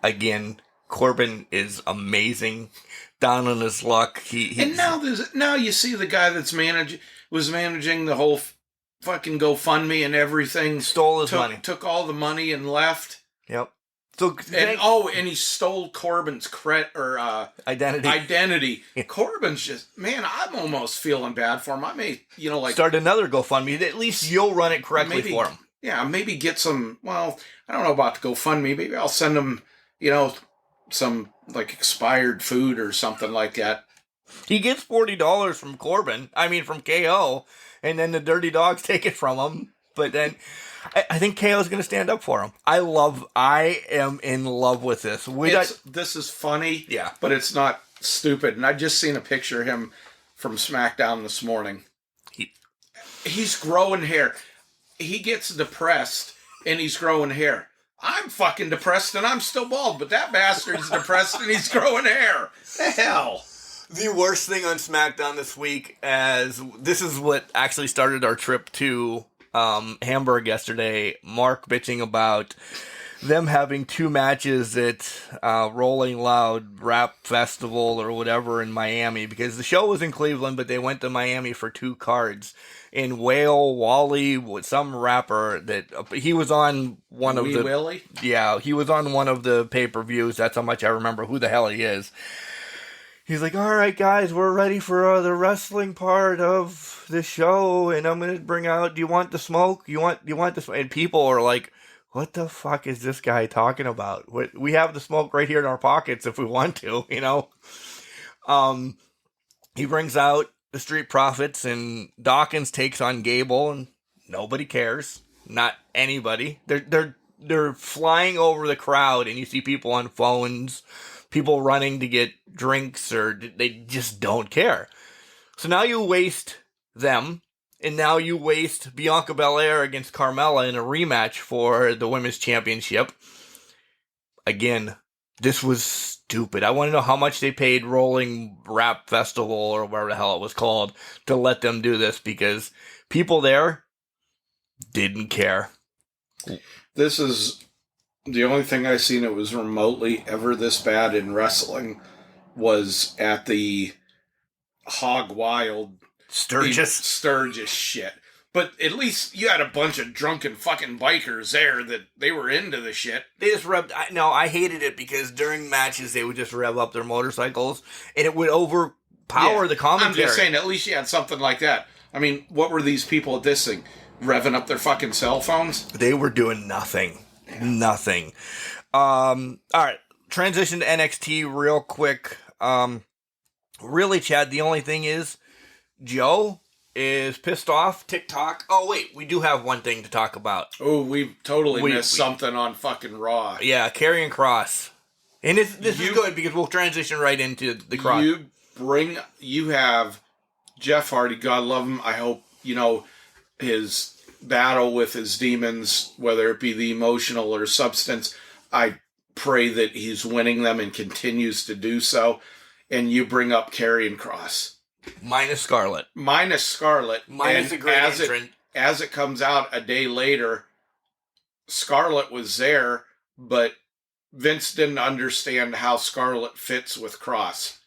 Again, Corbin is amazing. Down on his luck. And now you see the guy that's was managing the whole fucking GoFundMe and everything. Stole his money. Took all the money and left. Yep. So and he stole Corbin's identity. Corbin's just, man, I'm almost feeling bad for him. I may, start another GoFundMe. At least you'll run it correctly for him. Yeah, maybe get some. Well, I don't know about the GoFundMe. Maybe I'll send him, some like expired food or something like that. He gets $40 from Corbin. I mean, from KO, and then the Dirty Dogs take it from him. But then I think KO is going to stand up for him. I am in love with this. This is funny, yeah, but it's not stupid. And I just seen a picture of him from SmackDown this morning. He's growing hair. He gets depressed and he's growing hair. I'm fucking depressed and I'm still bald, but that bastard's depressed and he's growing hair. The hell? The worst thing on SmackDown this week, as this is what actually started our trip to Hamburg yesterday, Mark bitching about them having two matches at Rolling Loud Rap Festival or whatever in Miami, because the show was in Cleveland, but they went to Miami for two cards. In Wally, with some rapper that he was on one of the Willie? Yeah, he was on one of the pay-per-views. That's how much I remember who the hell he is. He's like, all right, guys, we're ready for the wrestling part of the show, and I'm going to bring out, do you want the smoke? You want the smoke? And people are like, what the fuck is this guy talking about? We have the smoke right here in our pockets if we want to, He brings out the Street Profits, and Dawkins takes on Gable, and nobody cares. Not anybody. They're flying over the crowd, and you see people on phones, people running to get drinks, or they just don't care. So now you waste them, and now you waste Bianca Belair against Carmella in a rematch for the Women's Championship. Again, this was stupid. I want to know how much they paid Rolling Rap Festival, or whatever the hell it was called, to let them do this, because people there didn't care. This is the only thing I've seen that was remotely ever this bad in wrestling was at the Hog Wild Sturgis shit. But at least you had a bunch of drunken fucking bikers there that they were into the shit. They just I hated it because during matches they would just rev up their motorcycles and it would overpower the commentary. I'm just saying, at least you had something like that. I mean, what were these people at this thing? Revving up their fucking cell phones? They were doing nothing. Yeah. Nothing. All right. Transition to NXT real quick. Really, Chad, the only thing is Joe is pissed off. TikTok. Oh, wait. We do have one thing to talk about. Oh, we totally missed something on fucking Raw. Yeah, Karrion Kross. And this is good because we'll transition right into the Kross. you have Jeff Hardy, God love him. I hope, his battle with his demons, whether it be the emotional or substance, I pray that he's winning them and continues to do so. And you bring up Karrion Kross. Minus Scarlett. Minus a great entrant. As it comes out a day later, Scarlett was there, but Vince didn't understand how Scarlett fits with Kross.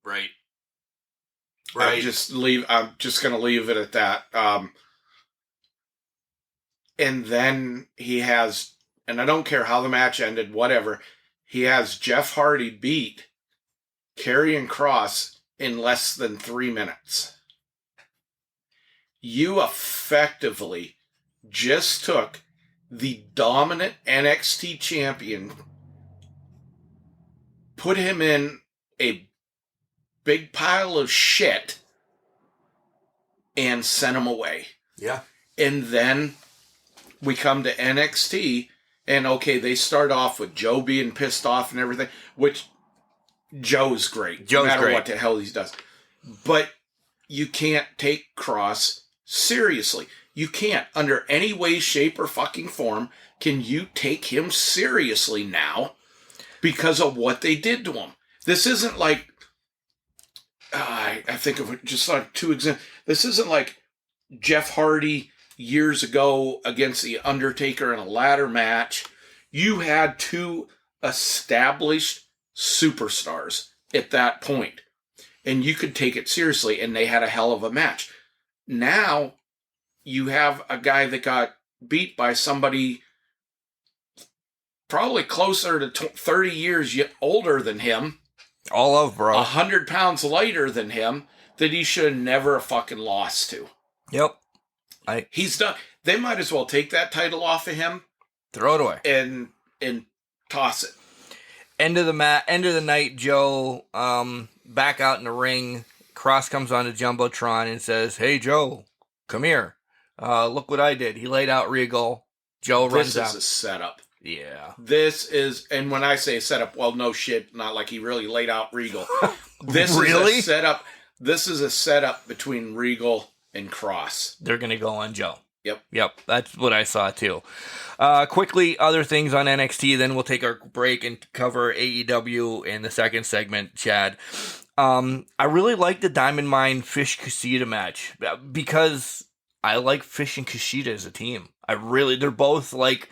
Right. I'm just going to leave it at that. And then he has, and I don't care how the match ended, whatever, he has Jeff Hardy beat Karrion Kross in less than 3 minutes. You effectively just took the dominant NXT champion, put him in a big pile of shit, and sent him away. Yeah. And then we come to NXT, and okay, they start off with Joe being pissed off and everything, which Joe's great. No matter what the hell he does. But you can't take Kross seriously. You can't. Under any way, shape, or fucking form can you take him seriously now because of what they did to him. This isn't like, I think of it just like 2 examples. This isn't like Jeff Hardy years ago against The Undertaker in a ladder match. You had 2 established superstars at that point, and you could take it seriously, and they had a hell of a match. Now, you have a guy that got beat by somebody probably closer to 30 years older than him. All of, bro. 100 pounds lighter than him, that he should have never fucking lost to. Yep. He's done. They might as well take that title off of him. Throw it away. And toss it. End of the night, Joe, back out in the ring. Kross comes on to Jumbotron and says, "Hey, Joe, come here. Look what I did." He laid out Regal. Joe runs out. This is a setup. Yeah. And when I say setup, well, no shit, not like he really laid out Regal. This really? is a setup. This is a setup between Regal and Kross. They're going to go on Joe. Yep. That's what I saw too. Quickly, other things on NXT, then we'll take our break and cover AEW in the second segment, Chad. I really like the Diamond Mine Fish Kushida match because I like Fish and Kushida as a team. They're both like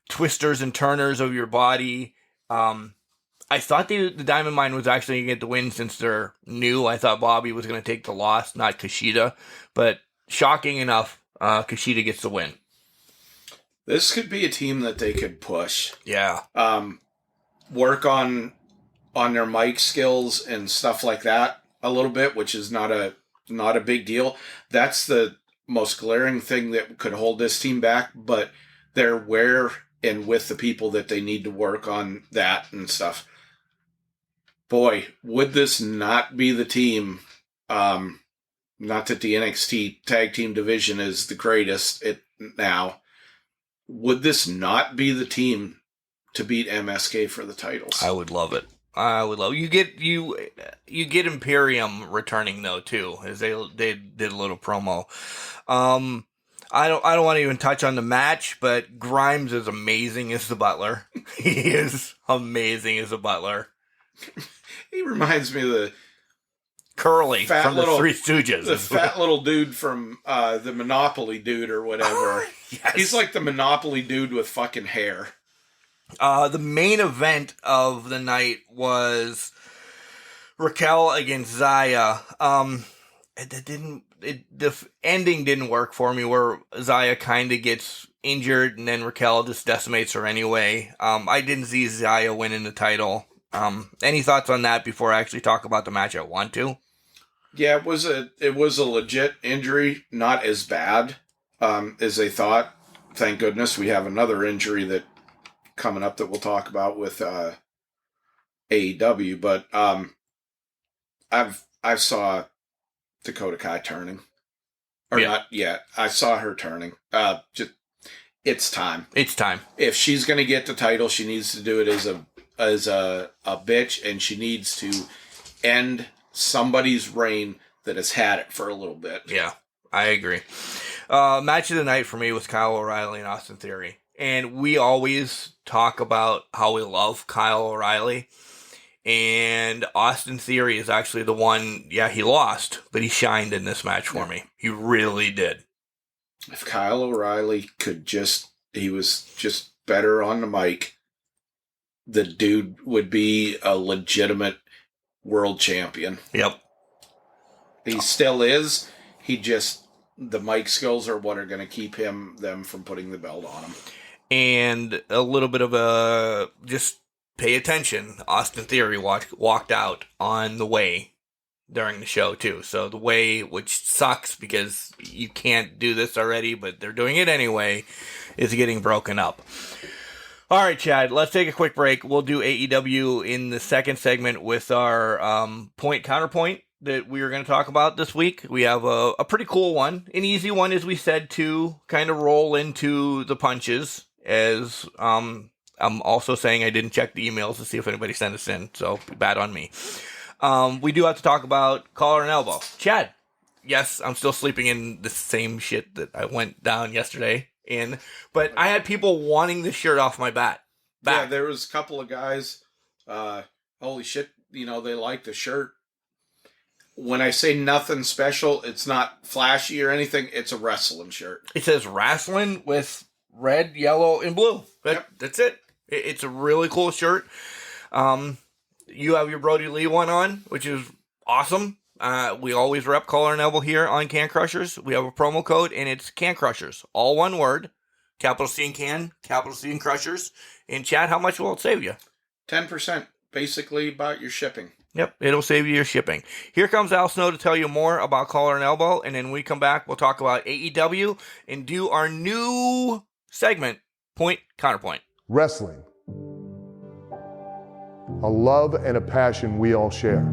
twisters and turners of your body. I thought the Diamond Mine was actually going to get the win since they're new. I thought Bobby was going to take the loss, not Kushida. But shocking enough, Kushida gets the win. This could be a team that they could push. Yeah. Work on their mic skills and stuff like that a little bit, which is not a big deal. That's the most glaring thing that could hold this team back, but they're where and with the people that they need to work on that and stuff. Boy, would this not be the team, not that the NXT tag team division is the greatest now, would this not be the team to beat MSK for the titles? I would love it. You get Imperium returning though too, as they did a little promo. I don't want to even touch on the match, but Grimes is amazing as the Butler. He is amazing as a Butler. He reminds me of the Curly from the Three Stooges. The fat little dude from the Monopoly dude or whatever. Yes. He's like the Monopoly dude with fucking hair. The main event of the night was Raquel against Zaya. The ending didn't work for me, where Zaya kind of gets injured and then Raquel just decimates her anyway. I didn't see Zaya winning the title. Any thoughts on that before I actually talk about the match I want to? Yeah, it was a legit injury, not as bad as they thought. Thank goodness we have another injury that coming up that we'll talk about with AEW. But I saw Dakota Kai turning, or not yet. I saw her turning. It's time. It's time. If she's going to get the title, she needs to do it as a bitch, and she needs to end somebody's reign that has had it for a little bit. Yeah, I agree. Match of the night for me was Kyle O'Reilly and Austin Theory. And we always talk about how we love Kyle O'Reilly. And Austin Theory is actually the one, he lost, but he shined in this match for me. He really did. If Kyle O'Reilly he was just better on the mic, the dude would be a legitimate world champion. Yep. He still is. The mic skills are what are going to keep them from putting the belt on him. And a little bit of just pay attention. Austin Theory walked out on the way during the show too. So the way, which sucks because you can't do this already, but they're doing it anyway, is getting broken up. All right, Chad, let's take a quick break. We'll do AEW in the second segment with our point counterpoint that we were going to talk about this week. We have a pretty cool one, an easy one, as we said, to kind of roll into the punches, as I'm also saying I didn't check the emails to see if anybody sent us in, so bad on me. We do have to talk about collar and elbow. Chad, yes, I'm still sleeping in the same shit that I went down yesterday in, but I had people wanting the shirt off my back. Yeah, there was a couple of guys, holy shit, they like the shirt. When I say nothing special, it's not flashy or anything. It's a wrestling shirt. It says wrestling with red, yellow, and blue. That's it. It's a really cool shirt. You have your Brody Lee one on, which is awesome. We always rep collar and elbow here on Can Crushers. We have a promo code, and it's Can Crushers. All one word. Capital C in Can, capital C in Crushers. And Chad, how much will it save you? 10%, basically, about your shipping. Yep, it'll save you your shipping. Here comes Al Snow to tell you more about collar and elbow, and then when we come back, we'll talk about AEW and do our new segment, Point Counterpoint. Wrestling. A love and a passion we all share.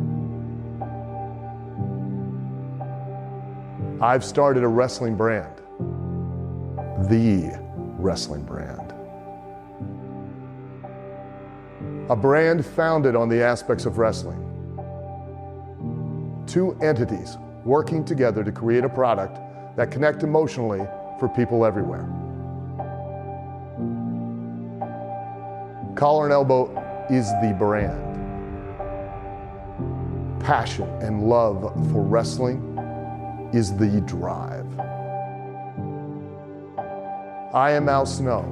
I've started a wrestling brand. The wrestling brand. A brand founded on the aspects of wrestling. Two entities working together to create a product that connect emotionally for people everywhere. Collar and Elbow is the brand. Passion and love for wrestling is the drive. I am Al Snow,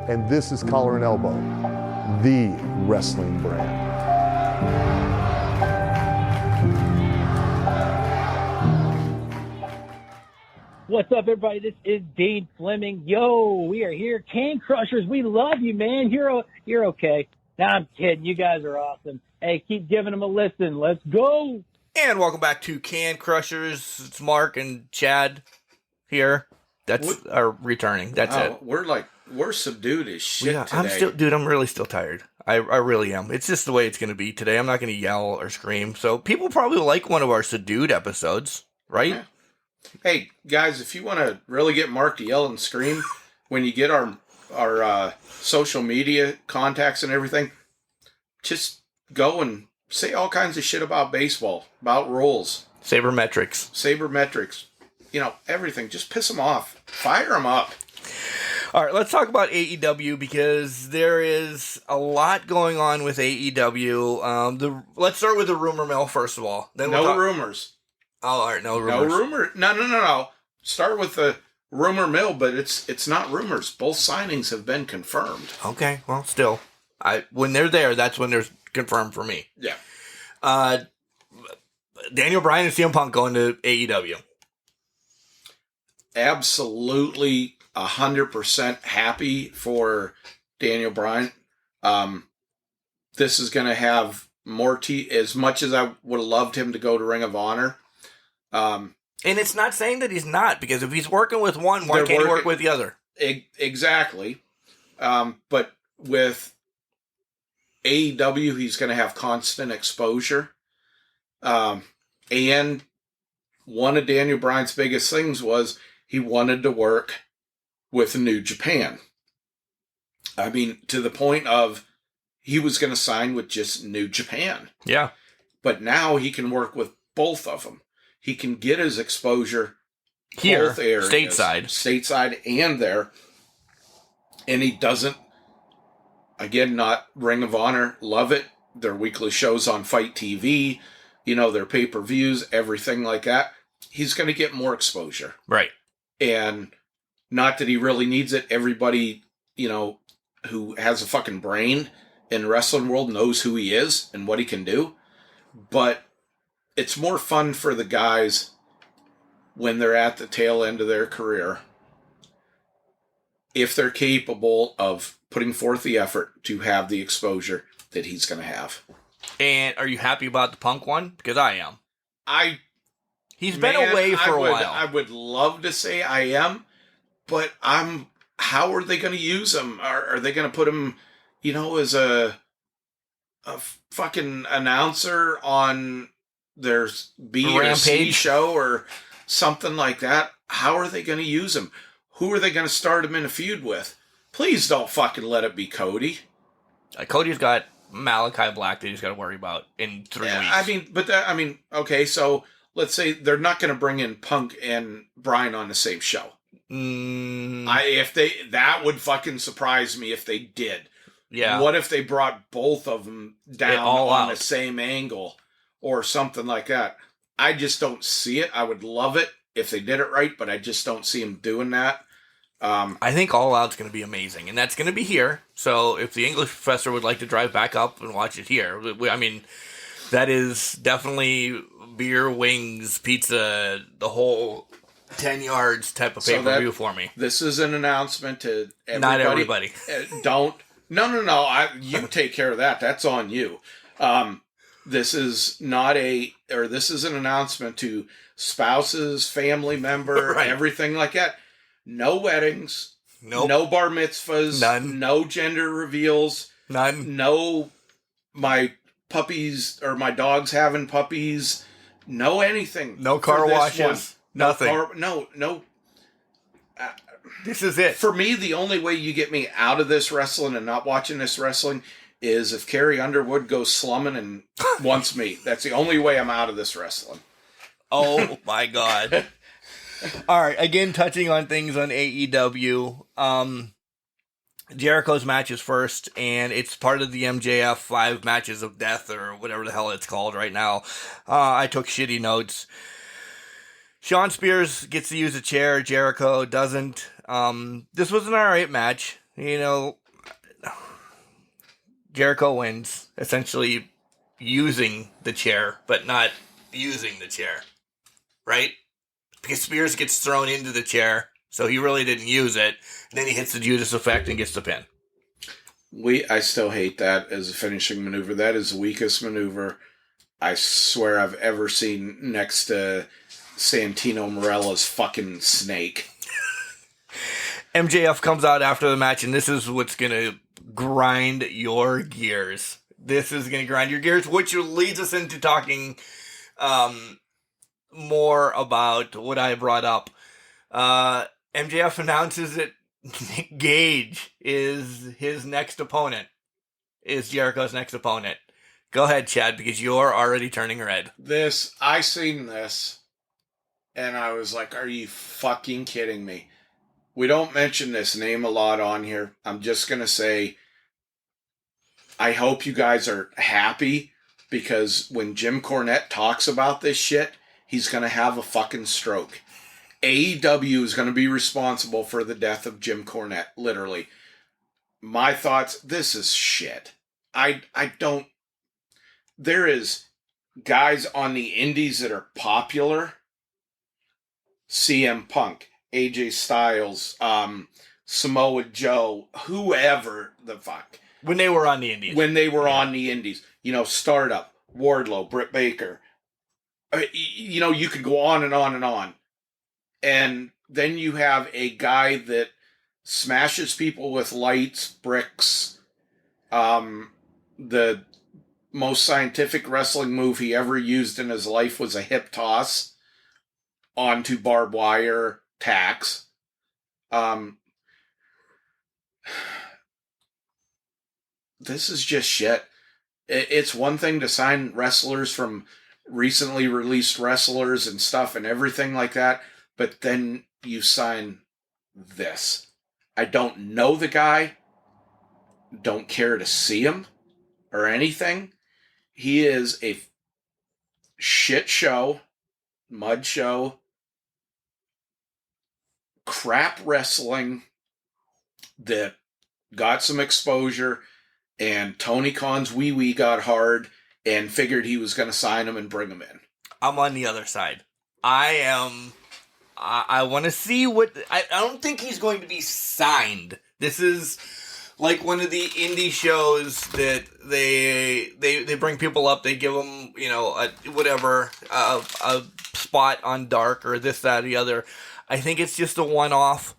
and this is Collar and Elbow, the wrestling brand. What's up, everybody? This is Dean Fleming. Yo, we are here. Can Crushers, we love you, man. You're okay. Nah, I'm kidding. You guys are awesome. Hey, keep giving them a listen. Let's go. And welcome back to Can Crushers. It's Mark and Chad here. That's our returning. That's it. We're subdued as shit today. I'm really still tired. I really am. It's just the way it's going to be today. I'm not going to yell or scream. So people probably like one of our subdued episodes, right? Yeah. Hey, guys, if you want to really get Mark to yell and scream when you get our social media contacts and everything, just go and say all kinds of shit about baseball, about rules. Sabermetrics. Everything. Just piss them off. Fire them up. All right, let's talk about AEW because there is a lot going on with AEW. Let's start with the rumor mill, first of all. Then rumors. Oh, all right, no rumors. No rumor. No. Start with the rumor mill, but it's not rumors. Both signings have been confirmed. Okay, well, still, when they're there, that's when they're confirmed for me. Yeah. Daniel Bryan and CM Punk going to AEW. Absolutely 100% happy for Daniel Bryan. This is going to have more as much as I would have loved him to go to Ring of Honor. And it's not saying that he's not, because if he's working with one, why can't he work with the other? Exactly. But with AEW, he's going to have constant exposure. And one of Daniel Bryan's biggest things was he wanted to work with New Japan. I mean, to the point of he was going to sign with just New Japan. Yeah. But now he can work with both of them. He can get his exposure here, both areas, stateside and there. And he doesn't, again, not Ring of Honor, love it. Their weekly shows on Fight TV, their pay-per-views, everything like that. He's going to get more exposure. Right. And not that he really needs it. Everybody, who has a fucking brain in the wrestling world knows who he is and what he can do. But it's more fun for the guys when they're at the tail end of their career, if they're capable of putting forth the effort to have the exposure that he's going to have. And are you happy about the Punk one? Because I am. He's been Man, away for a while. I would love to say I am, but how are they going to use him? Are they going to put him, as a fucking announcer on their B or C show or something like that? How are they going to use him? Who are they going to start him in a feud with? Please don't fucking let it be Cody. Cody's got Malachi Black that he's got to worry about in 3 weeks. Okay, so let's say they're not going to bring in Punk and Bryan on the same show. That would fucking surprise me if they did. Yeah. What if they brought both of them down on the same angle or something like that? I just don't see it. I would love it if they did it right, but I just don't see them doing that. I think All Out's going to be amazing, and that's going to be here. So if the English professor would like to drive back up and watch it here, I mean, that is definitely beer, wings, pizza, the whole 10 yards type of pay-per-view for me. This is an announcement to everybody. Not everybody. No. You take care of that. That's on you. This is this is an announcement to spouses, family member, right. Everything like that. No weddings. Nope. No bar mitzvahs. None. No gender reveals. None. No, my puppies or my dog's having puppies. No anything. No car washes. Nothing. No. This is it. For me, the only way you get me out of this wrestling and not watching this wrestling is if Carrie Underwood goes slumming and wants me. That's the only way I'm out of this wrestling. Oh, my God. All right, again, touching on things on AEW. Jericho's match is first, and it's part of the MJF 5 Matches of Death, or whatever the hell it's called right now. I took shitty notes. Shawn Spears gets to use a chair. Jericho doesn't. This was an alright match. Jericho wins, essentially using the chair, but not using the chair. Right? Because Spears gets thrown into the chair, so he really didn't use it. Then he hits the Judas effect and gets the pin. I still hate that as a finishing maneuver. That is the weakest maneuver I swear I've ever seen next to Santino Marella's fucking snake. MJF comes out after the match, and this is what's going to grind your gears. This is going to grind your gears, which leads us into talking more about what I brought up. MJF announces that Nick Gage is his next opponent, is Jericho's next opponent. Go ahead, Chad, because you're already turning red. I seen this, and I was like, are you fucking kidding me? We don't mention this name a lot on here. I'm just going to say, I hope you guys are happy, because when Jim Cornette talks about this shit, he's going to have a fucking stroke. AEW is going to be responsible for the death of Jim Cornette, literally. My thoughts, this is shit. I don't... There is guys on the indies that are popular. CM Punk, AJ Styles, Samoa Joe, whoever the fuck. When they were on the indies. On the indies. Startup, Wardlow, Britt Baker. You could go on and on and on. And then you have a guy that smashes people with lights, bricks. The most scientific wrestling move he ever used in his life was a hip toss onto barbed wire tacks. this is just shit. It's one thing to sign wrestlers from recently released wrestlers and stuff and everything like that, but then you sign this. I don't know the guy, don't care to see him or anything. He is a shit show, mud show, crap wrestling that got some exposure, and Tony Khan's wee got hard and figured he was going to sign him and bring him in. I'm on the other side. I want to see what... I don't think he's going to be signed. This is like one of the indie shows that they bring people up, they give them, a spot on Dark or this, that, or the other. I think it's just a one-off.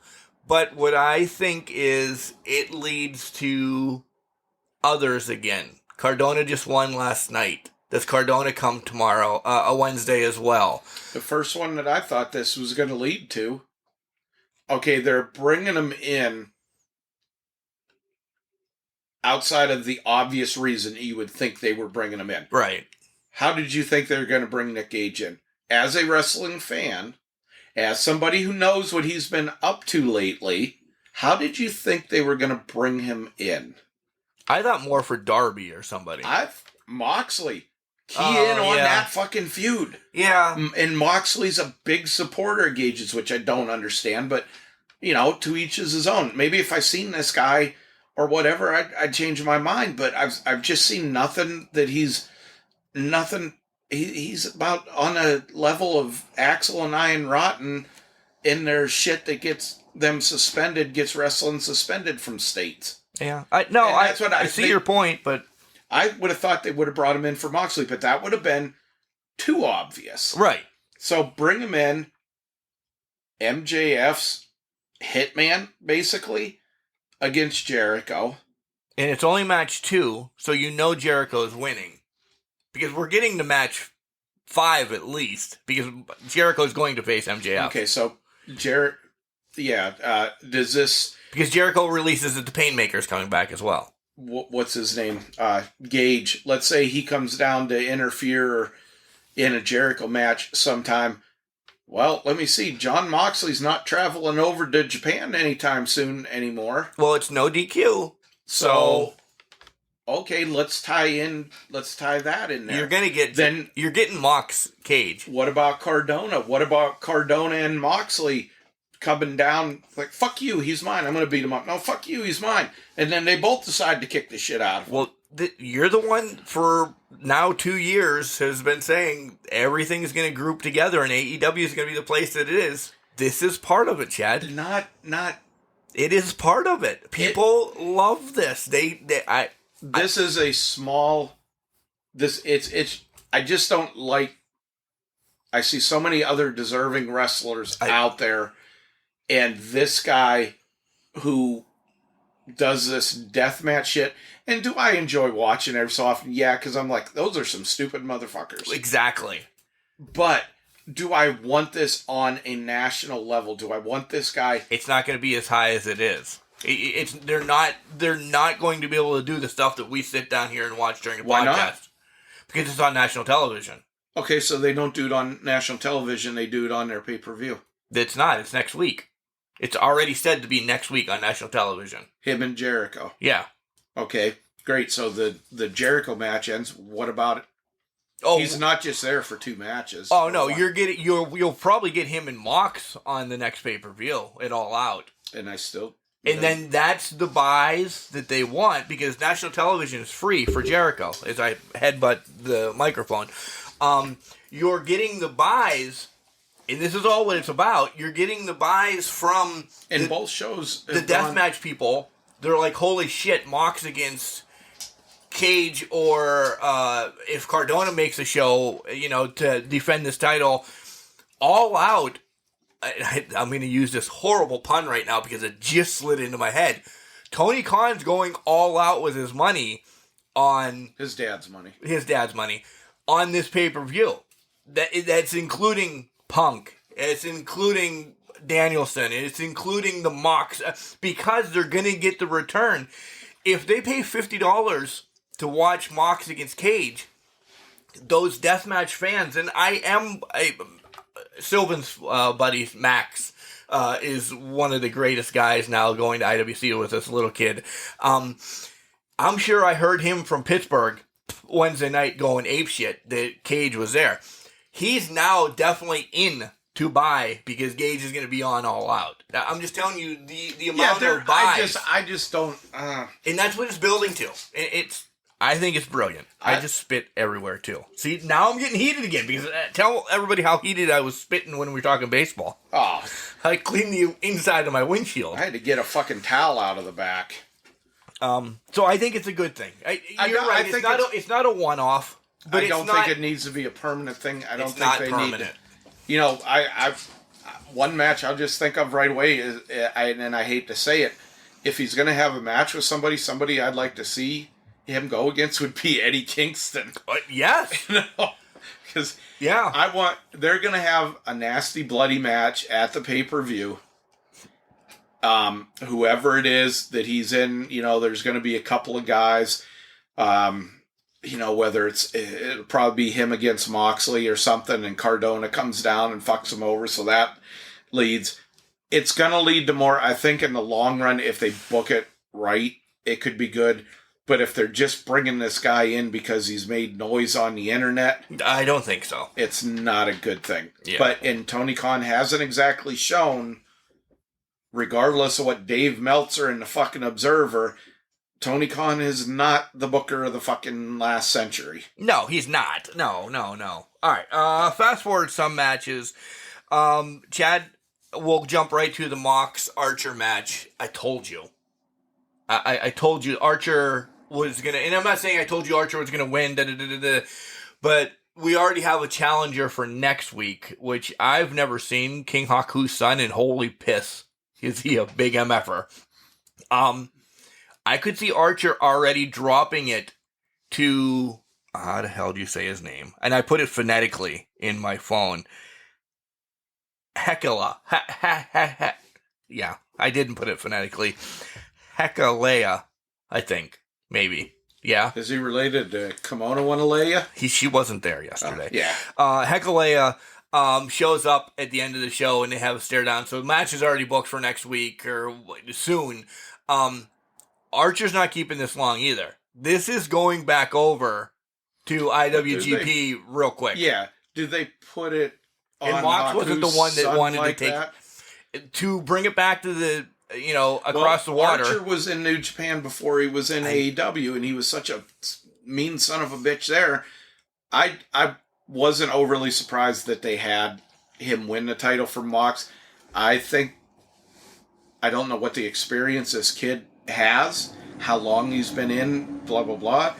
But what I think is it leads to others again. Cardona just won last night. Does Cardona come tomorrow, a Wednesday as well? The first one that I thought this was going to lead to, okay, they're bringing him in outside of the obvious reason you would think they were bringing him in. Right. How did you think they were going to bring Nick Gage in? As a wrestling fan, as somebody who knows what he's been up to lately, how did you think they were going to bring him in? I thought more for Darby or somebody. Moxley. That fucking feud. Yeah. And Moxley's a big supporter of Gage's, which I don't understand, but, to each is his own. Maybe if I seen this guy or whatever, I'd change my mind, but I've just seen nothing that he's about on a level of Axel and Ian Rotten in their shit that gets them suspended, gets wrestling suspended from states. Yeah. I see your point, but I would have thought they would have brought him in for Moxley, but that would have been too obvious. Right. So bring him in, MJF's hitman, basically, against Jericho. And it's only match 2, so Jericho's winning. Because we're getting to match 5 at least, because Jericho's going to face MJF. Okay, so does this... Because Jericho releases that the Painmaker's coming back as well. What's his name? Gage. Let's say he comes down to interfere in a Jericho match sometime. Well, let me see. John Moxley's not traveling over to Japan anytime soon anymore. Well, it's no DQ. So okay, let's tie that in there. You're getting Mox Cage. What about Cardona? What about Cardona and Moxley coming down like, fuck you, he's mine, I'm going to beat him up. No, fuck you, he's mine. And then they both decide to kick the shit out of him. Well, you're the one for now 2 years has been saying everything's going to group together and AEW is going to be the place that it is. This is part of it, Chad. Not. It is part of it. People love this. This is a small. I just don't like. I see so many other deserving wrestlers out there, and this guy who does this deathmatch shit. And do I enjoy watching every so often? Yeah, because I'm like, those are some stupid motherfuckers. Exactly. But do I want this on a national level? Do I want this guy? It's not going to be as high as it is. They're not going to be able to do the stuff that we sit down here and watch during a podcast. Why not? Because it's on national television. Okay, so they don't do it on national television. They do it on their pay-per-view. It's not. It's next week. It's already said to be next week on national television. Him and Jericho. Yeah. Okay, great. So the Jericho match ends. What about it? Oh, he's not just there for 2 matches. Oh no, you'll probably get him and Mox on the next pay-per-view at All Out. And then that's the buys that they want, because national television is free for Jericho. As I headbutt the microphone, you're getting the buys, and this is all what it's about. You're getting the buys from both shows. The deathmatch people, they're like, holy shit, Mox against Cage, or if Cardona makes a show, to defend this title. All Out. I'm going to use this horrible pun right now because it just slid into my head. Tony Khan's going all out with his money on his dad's money on this pay-per-view. That's including Punk. It's including Danielson. It's including the Mox, because they're going to get the return. if they pay $50 to watch Mox against Cage, those deathmatch fans, and Sylvan's buddy Max is one of the greatest guys now going to IWC with this little kid. I'm sure I heard him from Pittsburgh Wednesday night going apeshit that Cage was there. He's now definitely in to buy because Gage is going to be on All Out. I'm just telling you the amount of buys. I just don't. And that's what it's building to. I think it's brilliant. I just spit everywhere too. See, now I'm getting heated again because tell everybody how heated I was spitting when we were talking baseball. Oh, I cleaned the inside of my windshield. I had to get a fucking towel out of the back. So I think it's a good thing. You're right. It's not a one-off. But I don't think it needs to be a permanent thing. I don't think they need to. You know, one match I'll just think of right away is, and I hate to say it, if he's going to have a match with somebody I'd like to see him go against would be Eddie Kingston. Yes. Because they're going to have a nasty, bloody match at the pay-per-view. Whoever it is that he's in, there's going to be a couple of guys, whether it'll probably be him against Moxley or something, and Cardona comes down and fucks him over, so that leads. It's going to lead to more, I think, in the long run, if they book it right, it could be good. But if they're just bringing this guy in because he's made noise on the internet, I don't think so. It's not a good thing. Yeah. And Tony Khan hasn't exactly shown, regardless of what Dave Meltzer and the fucking Observer, Tony Khan is not the booker of the fucking last century. No, he's not. No. All right, fast forward some matches. Chad, we'll jump right to the Mox Archer match. I told you. I told you Archer was going to, and I'm not saying I told you Archer was going to win, but we already have a challenger for next week, which I've never seen, King Haku's son, and holy piss, is he a big MFer. I could see Archer already dropping it to, how the hell do you say his name? And I put it phonetically in my phone. Hekala. Yeah, I didn't put it phonetically. Hekalea, I think. Maybe. Yeah. Is he related to Kimono Wanalea? She wasn't there yesterday. Yeah. Hekalea shows up at the end of the show and they have a stare down. So the match is already booked for next week or soon. Archer's not keeping this long either. This is going back over to IWGP real quick. Yeah. Did they put it on And Mox wasn't the one that wanted like to take to bring it back to the across the water. Archer was in New Japan before he was in AEW, and he was such a mean son of a bitch there. I wasn't overly surprised that they had him win the title for Mox. I don't know what the experience this kid has, how long he's been in, blah, blah, blah.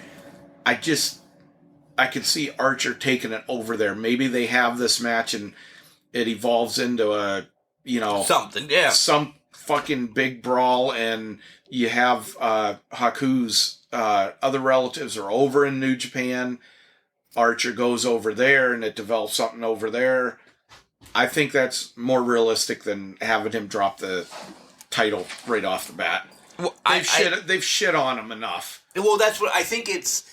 I could see Archer taking it over there. Maybe they have this match and it evolves into a, something, yeah. Some fucking big brawl, and you have Haku's other relatives are over in New Japan. Archer goes over there and it develops something over there. I think that's more realistic than having him drop the title right off the bat. Well, they've shit on him enough. Well, that's what I think it's,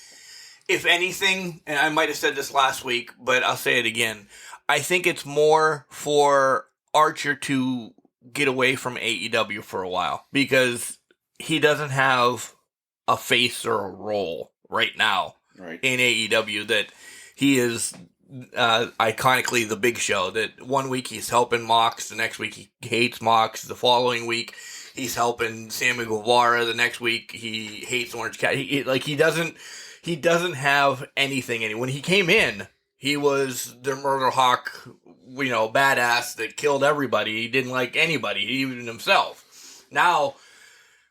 if anything, and I might have said this last week, but I'll say it again. I think it's more for Archer to get away from AEW for a while because he doesn't have a face or a role right now in AEW that he is iconically the Big Show. That one week he's helping Mox, the next week he hates Mox, the following week he's helping Sammy Guevara, the next week he hates Orange Cat. He doesn't have anything. When he came in, he was the Murder Hawk, badass that killed everybody. He didn't like anybody, even himself. Now,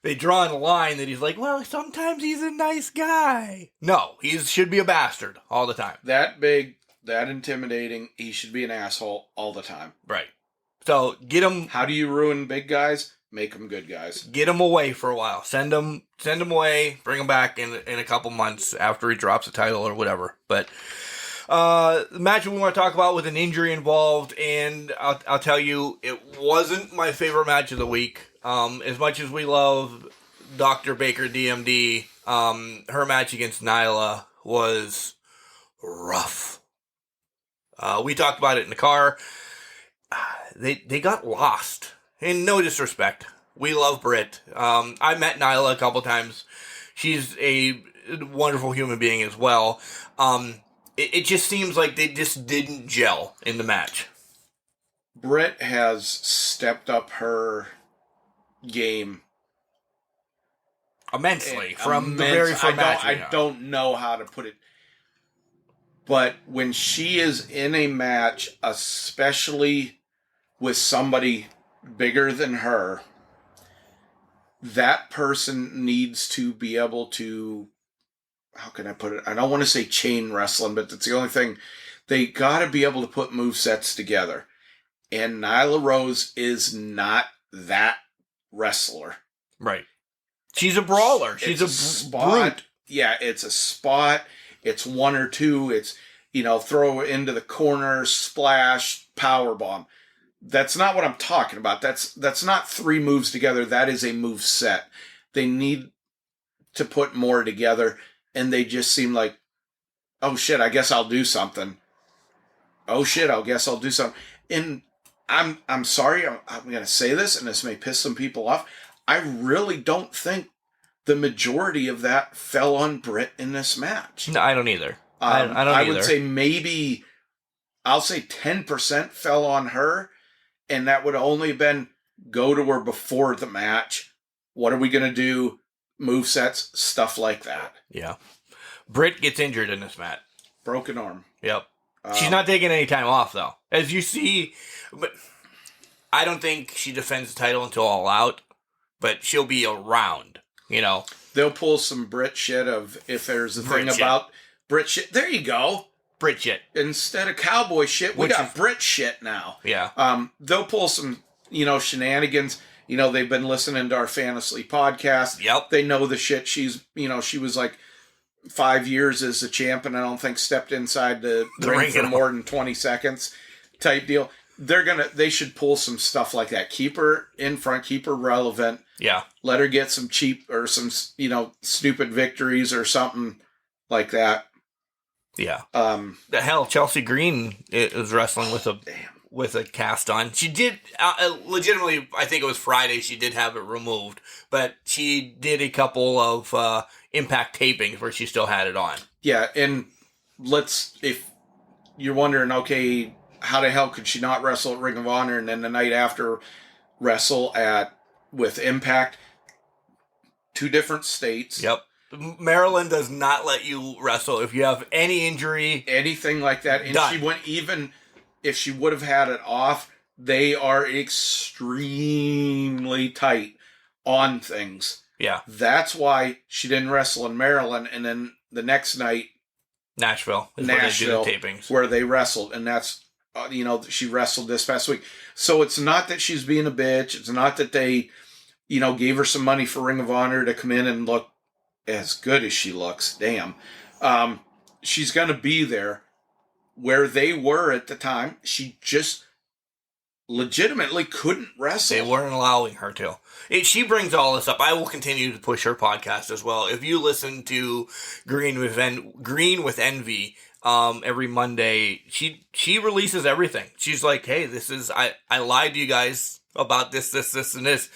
they draw in a line that he's like, well, sometimes he's a nice guy. No, he should be a bastard all the time. That big, that intimidating, he should be an asshole all the time. Right. So, get him... How do you ruin big guys? Make them good guys. Get him away for a while. Send him away. Bring him back in a couple months after he drops the title or whatever. But... the match we want to talk about with an injury involved, and I'll tell you, it wasn't my favorite match of the week. As much as we love Dr. Baker DMD, her match against Nyla was rough. We talked about it in the car. They got lost. And no disrespect. We love Britt. I met Nyla a couple times. She's a wonderful human being as well. It just seems like they just didn't gel in the match. Britt has stepped up her game immensely from the very first match. I don't know how to put it. But when she is in a match, especially with somebody bigger than her, that person needs to be able to, how can I put it? I don't want to say chain wrestling, but that's the only thing. They got to be able to put movesets together. And Nyla Rose is not that wrestler. Right. She's a brawler. She's a brute. Yeah, it's a spot. It's one or two. It's, throw it into the corner, splash, power bomb. That's not what I'm talking about. That's not three moves together. That is a move set. They need to put more together, and they just seem like, oh shit, I guess I'll do something. Oh shit, I guess I'll do something. And I'm sorry, I'm going to say this, and this may piss some people off. I really don't think the majority of that fell on Britt in this match. No, I don't either. I don't either. I would say maybe, I'll say 10% fell on her, and that would only have been go to her before the match. What are we going to do? Movesets, stuff like that. Yeah. Britt gets injured in this match. Broken arm. Yep. She's not taking any time off, though. As you see, but I don't think she defends the title until All Out, but she'll be around, They'll pull some Brit shit of, if there's a thing about Brit shit. There you go. Brit shit. Instead of cowboy shit, we got Brit shit now. Yeah. They'll pull some, shenanigans. They've been listening to our Fantasy podcast. Yep. They know the shit. She's, she was like 5 years as a champ, and I don't think stepped inside the ring for more than 20 seconds type deal. They should pull some stuff like that. Keep her in front, keep her relevant. Yeah. Let her get some cheap or some, stupid victories or something like that. Yeah. The hell, Chelsea Green is wrestling with a cast on. She did, legitimately, I think it was Friday, she did have it removed, but she did a couple of Impact tapings where she still had it on. Yeah, and if you're wondering, okay, how the hell could she not wrestle at Ring of Honor and then the night after wrestle with Impact? 2 different states. Yep. Maryland does not let you wrestle if you have any injury. Anything like that. And done. She went, even if she would have had it off, they are extremely tight on things. Yeah. That's why she didn't wrestle in Maryland. And then the next night, Nashville, where they do the tapings. Where they wrestled. And that's, she wrestled this past week. So it's not that she's being a bitch. It's not that they, gave her some money for Ring of Honor to come in and look as good as she looks. Damn. She's going to be there. Where they were at the time, she just legitimately couldn't wrestle. They weren't allowing her to. She brings all this up. I will continue to push her podcast as well. If you listen to Green with Envy every Monday, she releases everything. She's like, hey, I lied to you guys about this, and this,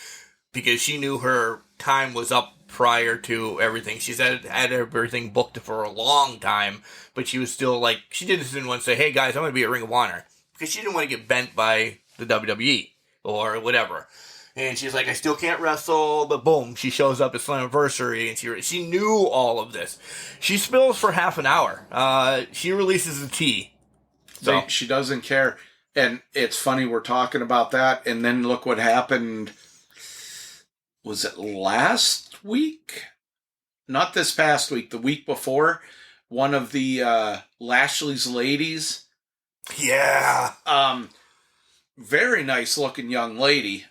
because she knew her time was up prior to everything. She's had everything booked for a long time, but she was still like, she didn't want to say, hey guys, I'm going to be at Ring of Honor, because she didn't want to get bent by the WWE or whatever. And she's like, I still can't wrestle, but boom, she shows up at Slammiversary, and she knew all of this. She spills for half an hour. She releases the tea. So she doesn't care. And it's funny, we're talking about that, and then look what happened. Was it last week? Not this past week, the week before. One of the Lashley's ladies. Yeah. Very nice looking young lady.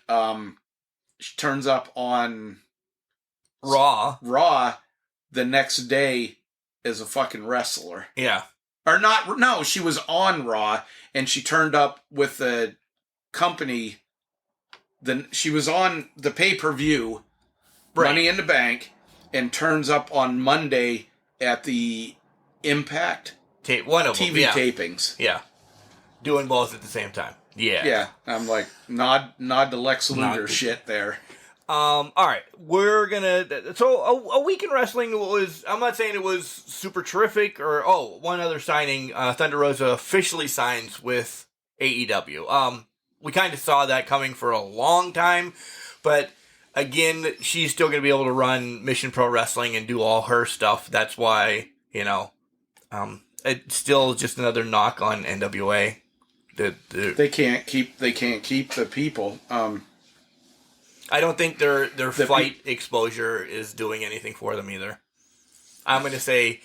She turns up on Raw the next day as a fucking wrestler. Yeah. Or not, no, she was on Raw, and she turned up with the company. She was on the pay-per-view Money in the Bank, and turns up on Monday at the Impact one of TV them, tapings. Yeah. Doing both at the same time. Yeah. Yeah. I'm like, nod to Lex Luger shit there. All right, we're gonna. So a week in wrestling was. I'm not saying it was super terrific. One other signing. Thunder Rosa officially signs with AEW. We kind of saw that coming for a long time, but again, she's still gonna be able to run Mission Pro Wrestling and do all her stuff. That's why it's still just another knock on NWA. They can't keep the people. I don't think their fight exposure is doing anything for them either. I'm going to say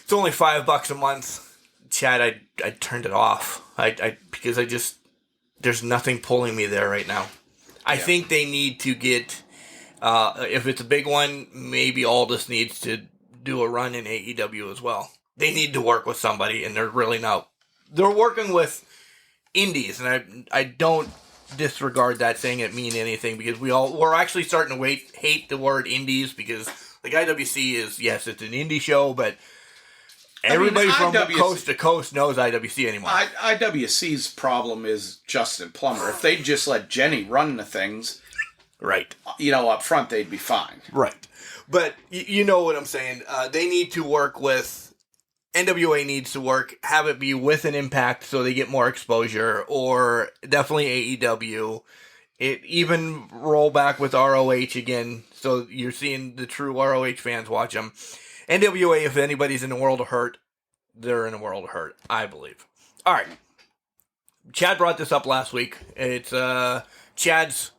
it's only $5 a month. Chad, I turned it off. Because there's nothing pulling me there right now. I think they need to get, if it's a big one, maybe Aldous needs to do a run in AEW as well. They need to work with somebody, and they're really not. They're working with indies, and I don't disregard that saying it mean anything, because we're actually starting to hate the word indies, because like IWC is, yes, it's an indie show, but everybody from coast to coast knows IWC anymore. IWC's problem is Justin Plummer. If they'd just let Jenny run the things, right, up front, they'd be fine. Right. But you know what I'm saying. They need to work with, NWA needs to work, have it be with an Impact so they get more exposure, or definitely AEW. Even roll back with ROH again, so you're seeing the true ROH fans watch them. NWA, if anybody's in the world of hurt, they're in the world of hurt, I believe. All right. Chad brought this up last week. It's Chad's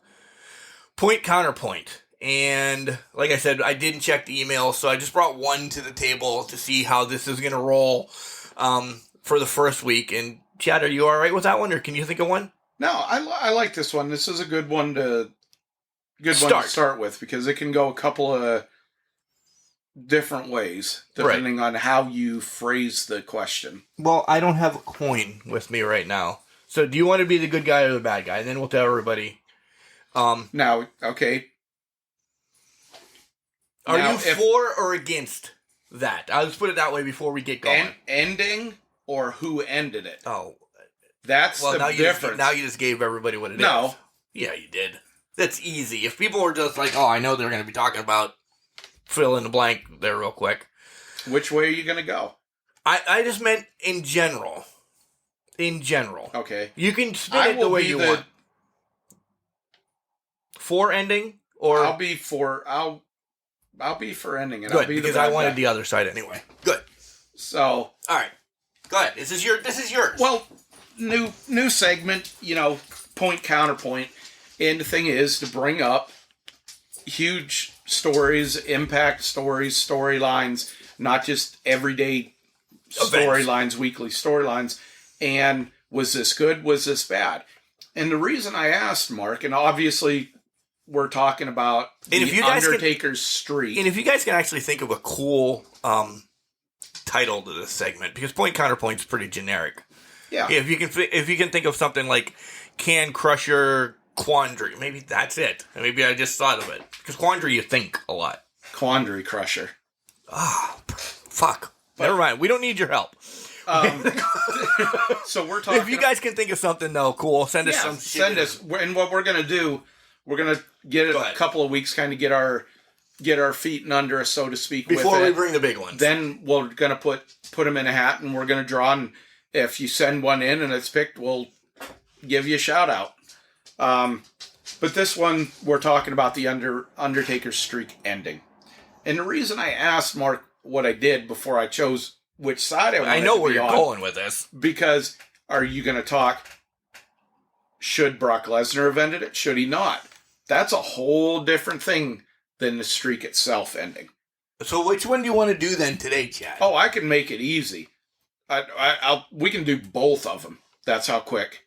point counterpoint. And like I said, I didn't check the email, so I just brought one to the table to see how this is going to roll for the first week. And Chad, are you all right with that one, or can you think of one? No, I like this one. This is a good one to start with, because it can go a couple of different ways depending on how you phrase the question. Well, I don't have a coin with me right now, so do you want to be the good guy or the bad guy? And then we'll tell everybody. Now, okay. Are you for or against that? I'll just put it that way before we get going. Ending or who ended it? Oh. That's the difference. Now you just gave everybody what it is. No. Yeah, you did. That's easy. If people were just like, I know they're going to be talking about fill in the blank there real quick. Which way are you going to go? I just meant in general. In general. Okay. You can spin it the way you want. For ending? Or I'll be for ending it. Good, I'll be because I wanted the other side anyway. Good. So, all right, go ahead. This is yours. Well, new segment. Point counterpoint, and the thing is to bring up huge stories, Impact stories, storylines, not just everyday storylines, weekly storylines. And was this good? Was this bad? And the reason I asked, Mark, and obviously we're talking about the Undertaker's streak. And if you guys can actually think of a cool title to this segment, because point counterpoint's pretty generic. Yeah. If you can think of something like Can Crusher Quandary, maybe that's it. And maybe I just thought of it, because Quandary you think a lot. Quandary Crusher. Fuck. Never mind. We don't need your help. So we're talking. If you guys can think of something though, cool. Send us some. Send us. And what we're gonna do, we're gonna get a couple of weeks, kind of get our feet under us, so to speak, before we bring the big ones. Then we're gonna put them in a hat, and we're gonna draw. And if you send one in and it's picked, we'll give you a shout out. But this one, we're talking about the Undertaker's streak ending. And the reason I asked Mark what I did before I chose which side I wanted to be on. I know where you're going with this. Because are you going to talk, should Brock Lesnar have ended it? Should he not? That's a whole different thing than the streak itself ending. So which one do you want to do then today, Chad? Oh, I can make it easy. We can do both of them. That's how quick.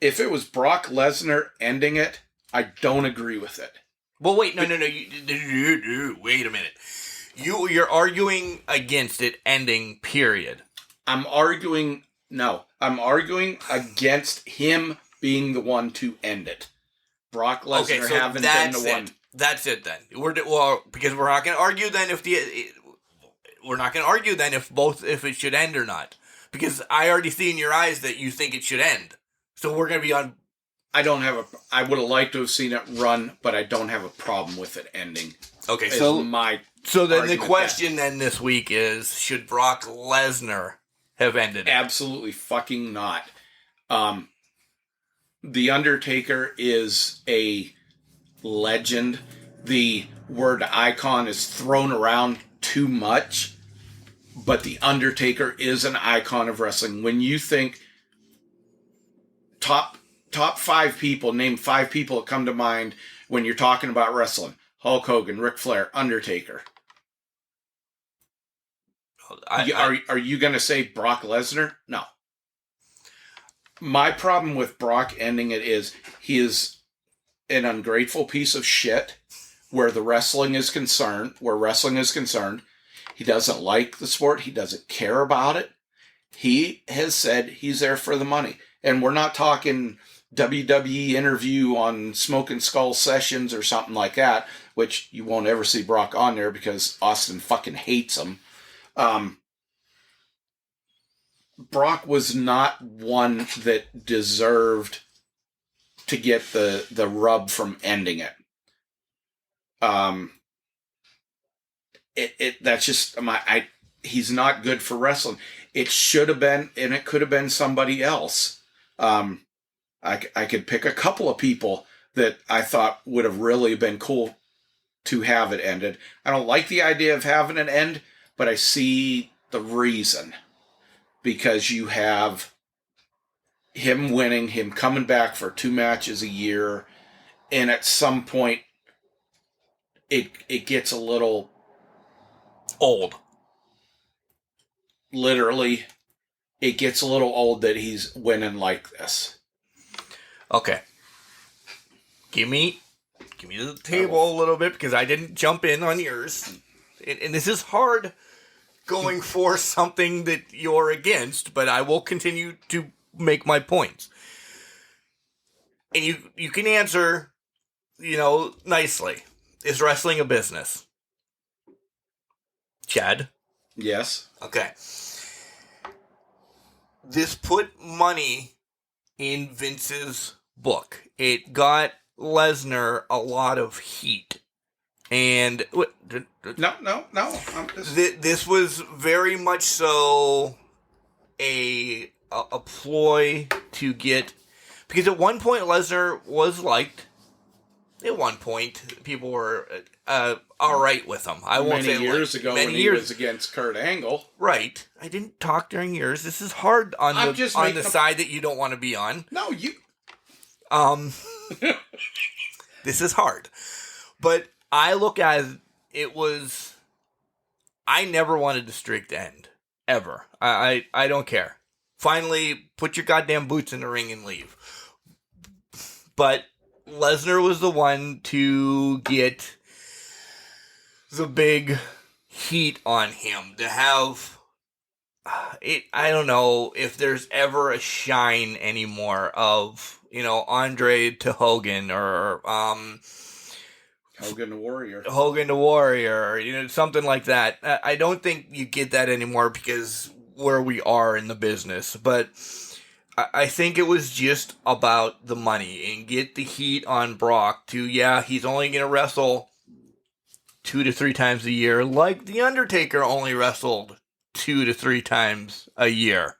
If it was Brock Lesnar ending it, I don't agree with it. Well, wait, no. Wait a minute. You're arguing against it ending, period. I'm arguing against him being the one to end it. Brock Lesnar having been the one. That's it then. Because we're not going to argue then if if it should end or not. Because I already see in your eyes that you think it should end. So we're going to be on. I would have liked to have seen it run, but I don't have a problem with it ending. Okay, so then the question then this week is, should Brock Lesnar have ended it? Absolutely fucking not. The Undertaker is a legend. The word icon is thrown around too much, but The Undertaker is an icon of wrestling. When you think top 5 people, name 5 people that come to mind when you're talking about wrestling. Hulk Hogan, Ric Flair, Undertaker. Are you going to say Brock Lesnar? No. My problem with Brock ending it is he is an ungrateful piece of shit where wrestling is concerned. He doesn't like the sport. He doesn't care about it. He has said he's there for the money. And we're not talking WWE interview on Smoking Skull Sessions or something like that, which you won't ever see Brock on there because Austin fucking hates him. Brock was not one that deserved to get the rub from ending it. That's just he's not good for wrestling. It should have been, and it could have been somebody else. I could pick a couple of people that I thought would have really been cool to have it ended. I don't like the idea of having it end, but I see the reason. Because you have him winning, him coming back for 2 matches a year, and at some point, it gets a little old. Literally, it gets a little old that he's winning like this. Okay. Give me the table a little bit, because I didn't jump in on yours. And this is hard going for something that you're against, but I will continue to make my points. And you can answer, nicely. Is wrestling a business? Chad? Yes. Okay. This put money in Vince's book. It got Lesnar a lot of heat. And no. This was very much so a ploy to get, because at one point Lesnar was liked. At one point, people were all right with him. I won't say many years ago when he was against Kurt Angle. Right. I didn't talk during yours. This is hard on the side that you don't want to be on. No, you. This is hard, but I look at it was. I never wanted the streak to end ever. I don't care. Finally, put your goddamn boots in the ring and leave. But Lesnar was the one to get the big heat on him, to have it. I don't know if there's ever a shine anymore of, Andre to Hogan, or Hogan the Warrior. Hogan the Warrior, something like that. I don't think you get that anymore because where we are in the business, but I think it was just about the money and get the heat on Brock to, he's only going to wrestle 2 to 3 times a year, like The Undertaker only wrestled 2 to 3 times a year.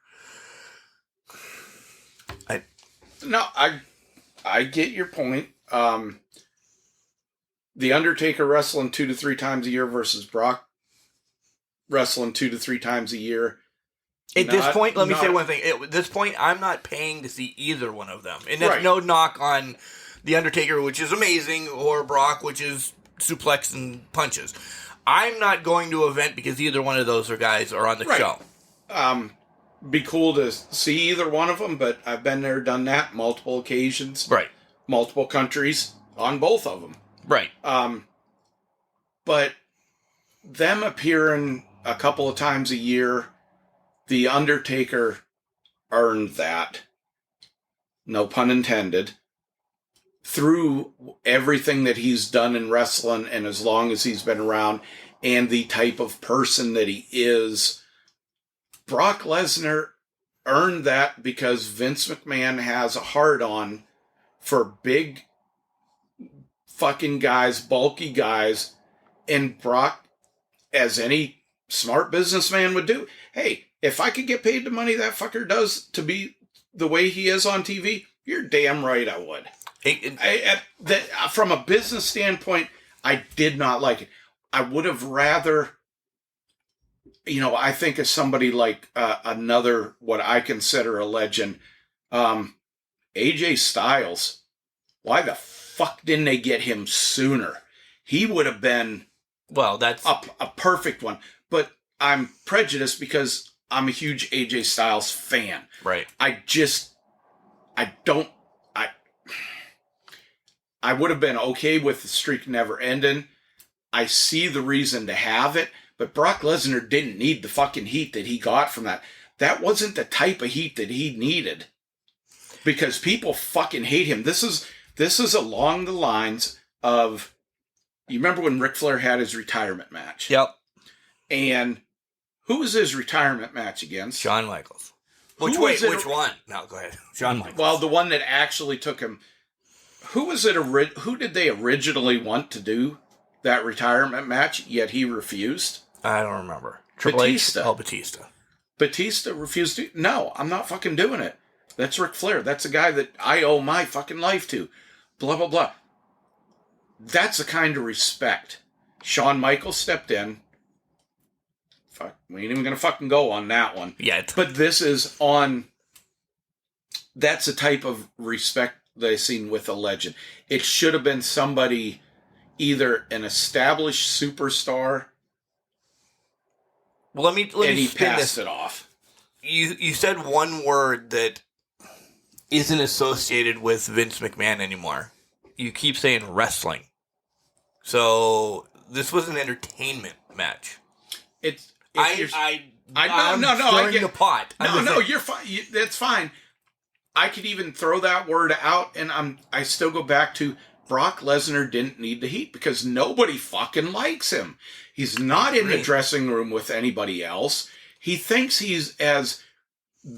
I get your point. The Undertaker wrestling 2 to 3 times a year versus Brock wrestling 2 to 3 times a year. At this point, let me say one thing. At this point, I'm not paying to see either one of them. And that's no knock on The Undertaker, which is amazing, or Brock, which is suplex and punches. I'm not going to an event because either one of those guys are on the show. Be cool to see either one of them, but I've been there, done that, multiple occasions. Right. Multiple countries on both of them. Right. But them appearing a couple of times a year, The Undertaker earned that. No pun intended. through everything that he's done in wrestling and as long as he's been around and the type of person that he is, Brock Lesnar earned that because Vince McMahon has a hard-on for big fucking guys, bulky guys, and Brock, as any smart businessman would do, hey, if I could get paid the money that fucker does to be the way he is on TV, you're damn right I would. From a business standpoint, I did not like it. I would have rather, I think of somebody like another, what I consider a legend, AJ Styles. Why the fuck didn't they get him sooner? He would have been that's a perfect one. But I'm prejudiced because I'm a huge AJ Styles fan. Right. I would have been okay with the streak never ending. I see the reason to have it, but Brock Lesnar didn't need the fucking heat that he got from that. That wasn't the type of heat that he needed because people fucking hate him. This is along the lines of, you remember when Ric Flair had his retirement match? Yep. And who was his retirement match against? Shawn Michaels. Which one? No, go ahead. Shawn Michaels. Well, the one that actually took him. Who did they originally want to do that retirement match, yet he refused? I don't remember. Batista. Oh, Batista. Batista refused to. No, I'm not fucking doing it. That's Ric Flair. That's a guy that I owe my fucking life to. Blah, blah, blah. That's the kind of respect. Shawn Michaels stepped in. Fuck, we ain't even gonna fucking go on that one. Yet. But this is on. That's the type of respect that I've seen with a legend. It should have been somebody, either an established superstar. Well, let me and he spin passed this. it off. You said one word that isn't associated with Vince McMahon anymore. You keep saying wrestling. So this was an entertainment match. No, I'm I get the pot. No, you're fine. That's fine. I could even throw that word out, and I still go back to Brock Lesnar didn't need the heat because nobody fucking likes him. He's not in the dressing room with anybody else. He thinks he's as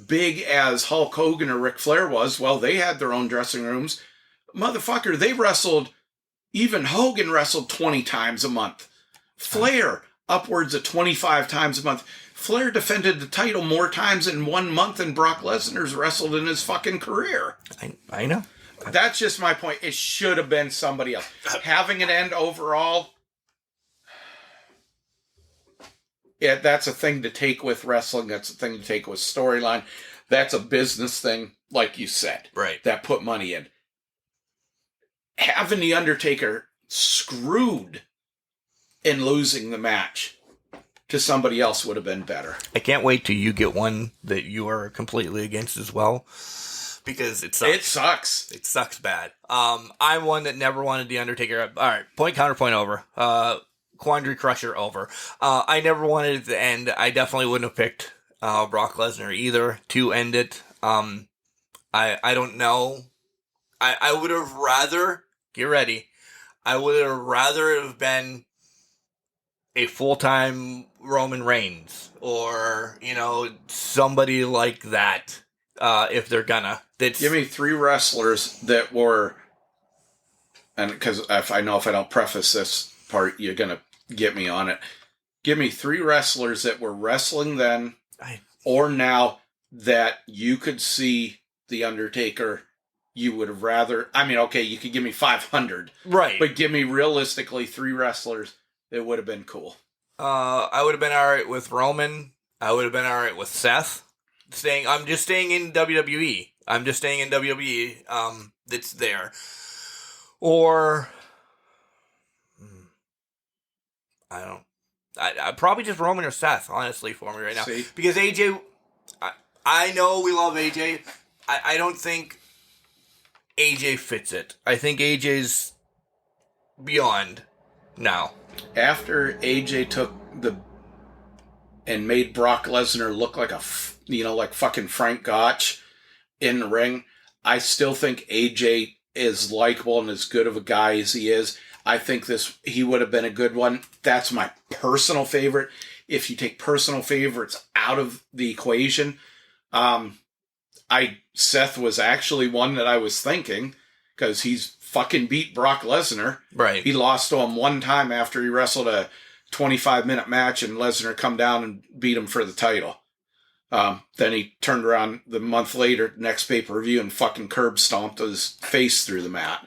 big as Hulk Hogan or Ric Flair was. Well, they had their own dressing rooms. Motherfucker, they wrestled. Even Hogan wrestled 20 times a month. Flair, upwards of 25 times a month. Flair defended the title more times in 1 month than Brock Lesnar's wrestled in his fucking career. I know. That's just my point. It should have been somebody else. Having it end overall, yeah, that's a thing to take with wrestling. That's a thing to take with storyline. That's a business thing, like you said. Right. That put money in. Having The Undertaker screwed in losing the match to somebody else would have been better. I can't wait till you get one that you are completely against as well, because it sucks. It sucks. It sucks bad. I'm one that never wanted The Undertaker. All right, point counterpoint over. Quandary Crusher over. I never wanted it to end. I definitely wouldn't have picked Brock Lesnar either to end it. I don't know. I would have rather, get ready, I would have rather have been a full-time Roman Reigns or, somebody like that, if they're gonna. Give me 3 wrestlers that were, and because if I don't preface this part, you're gonna get me on it. Give me 3 wrestlers that were wrestling then or now that you could see The Undertaker. You would have rather, okay, you could give me 500. Right. But give me realistically 3 wrestlers that would have been cool. I would have been alright with Roman. I would have been alright with Seth. I'm just staying in WWE. That's there. Or, I probably just Roman or Seth, honestly, for me right now. See? Because AJ, I know we love AJ. I don't think AJ fits it. I think AJ's beyond now. After AJ took and made Brock Lesnar look like like fucking Frank Gotch in the ring, I still think AJ as likable and as good of a guy as he is, I think he would have been a good one. That's my personal favorite. If you take personal favorites out of the equation, Seth was actually one that I was thinking, because he's fucking beat Brock Lesnar. Right. He lost to him one time after he wrestled a 25-minute match, and Lesnar come down and beat him for the title. Then he turned around the month later, next pay-per-view, and fucking curb stomped his face through the mat.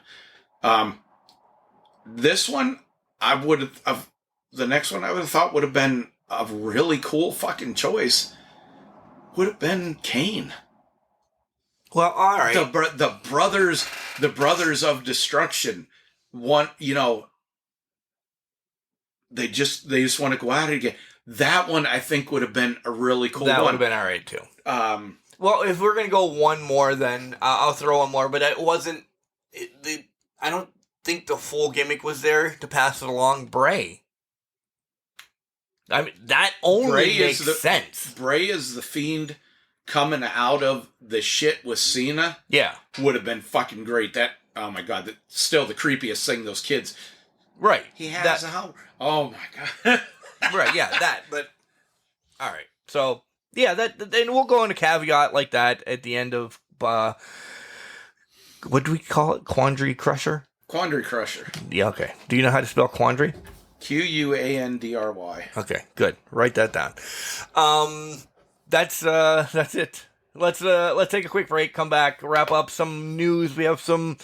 This one, the next one I would have thought would have been a really cool fucking choice. Would have been Kane. Well, all right. The brothers of destruction. One, they just want to go at it again. That one I think would have been a really cool one. That would have been all right too. Well, if we're gonna go one more, then I'll throw one more. But it wasn't. I don't think the full gimmick was there to pass it along. Bray. I mean, that only makes sense. Bray is the Fiend coming out of the shit with Cena. Yeah, would have been fucking great. That, oh my god, that's still the creepiest thing. Those kids. Right. He has a house. Oh my god. Right, yeah, that, but, all right. So, yeah, then we'll go into caveat like that at the end of, what do we call it? Quandary Crusher? Quandary Crusher. Yeah, okay. Do you know how to spell quandary? Quandry. Okay, good. Write that down. That's it. Let's take a quick break, come back, wrap up some news. We have some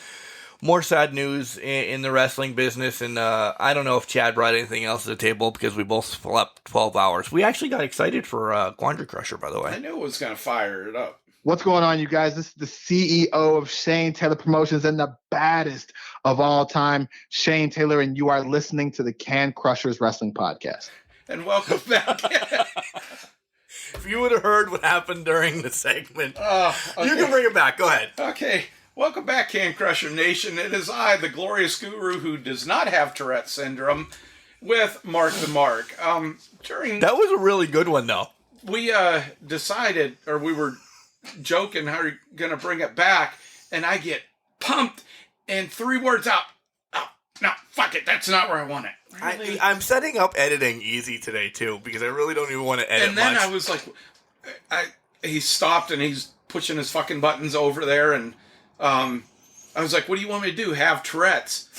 more sad news in the wrestling business, and I don't know if Chad brought anything else to the table because we both slept 12 hours. We actually got excited for Quandary Crusher, by the way. I knew it was going to fire it up. What's going on, you guys? This is the CEO of Shane Taylor Promotions and the baddest of all time, Shane Taylor, and you are listening to the Can Crushers Wrestling Podcast. And welcome back. If you would have heard what happened during the segment, okay. You can bring it back. Go ahead. Okay. Welcome back, Can Crusher Nation. It is I, the glorious guru who does not have Tourette's syndrome, with Mark the Mark. That was a really good one, though. We decided, or we were joking how we're going to bring it back, and I get pumped, and 3 words out. Oh, no, fuck it. That's not where I want it. Really? I'm setting up editing easy today, too, because I really don't even want to edit And then much. I was like, he stopped, and he's pushing his fucking buttons over there, and I was like, what do you want me to do? Have Tourette's?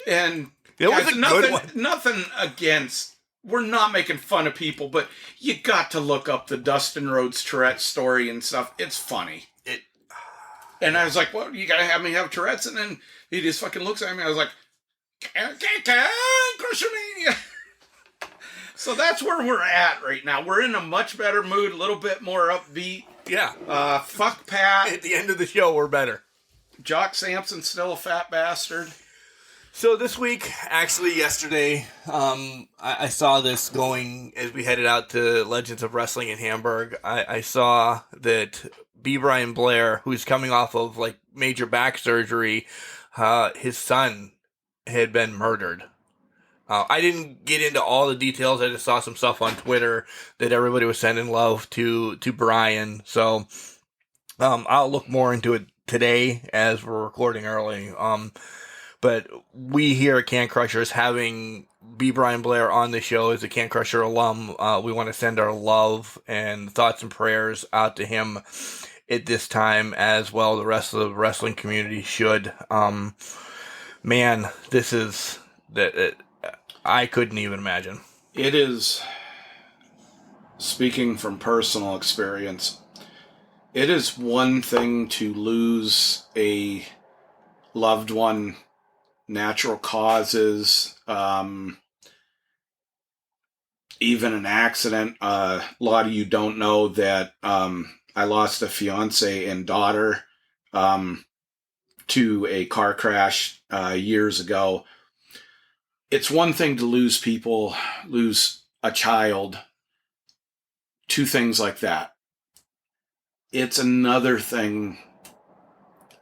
And it was a good one. Nothing against, we're not making fun of people, but you got to look up the Dustin Rhodes Tourette's story and stuff. It's funny. And I was like, well, you got to have me have Tourette's? And then he just fucking looks at me. I was like, Crushermania. So that's where we're at right now. We're in a much better mood, a little bit more upbeat. Yeah. Fuck Pat. At the end of the show, we're better. Jock Sampson's still a fat bastard. So this week, actually yesterday, I saw this going as we headed out to Legends of Wrestling in Hamburg. I saw that B. Brian Blair, who's coming off of like major back surgery, his son had been murdered. I didn't get into all the details. I just saw some stuff on Twitter that everybody was sending love to Brian. So I'll look more into it today as we're recording early. But we here at Can Crushers, having B. Brian Blair on the show as a Can Crusher alum, we want to send our love and thoughts and prayers out to him at this time, as well the rest of the wrestling community should. Man, this is that. I couldn't even imagine. It is, speaking from personal experience, it is one thing to lose a loved one, natural causes, even an accident. A lot of you don't know that I lost a fiance and daughter to a car crash years ago. It's one thing to lose people, lose a child, to things like that. It's another thing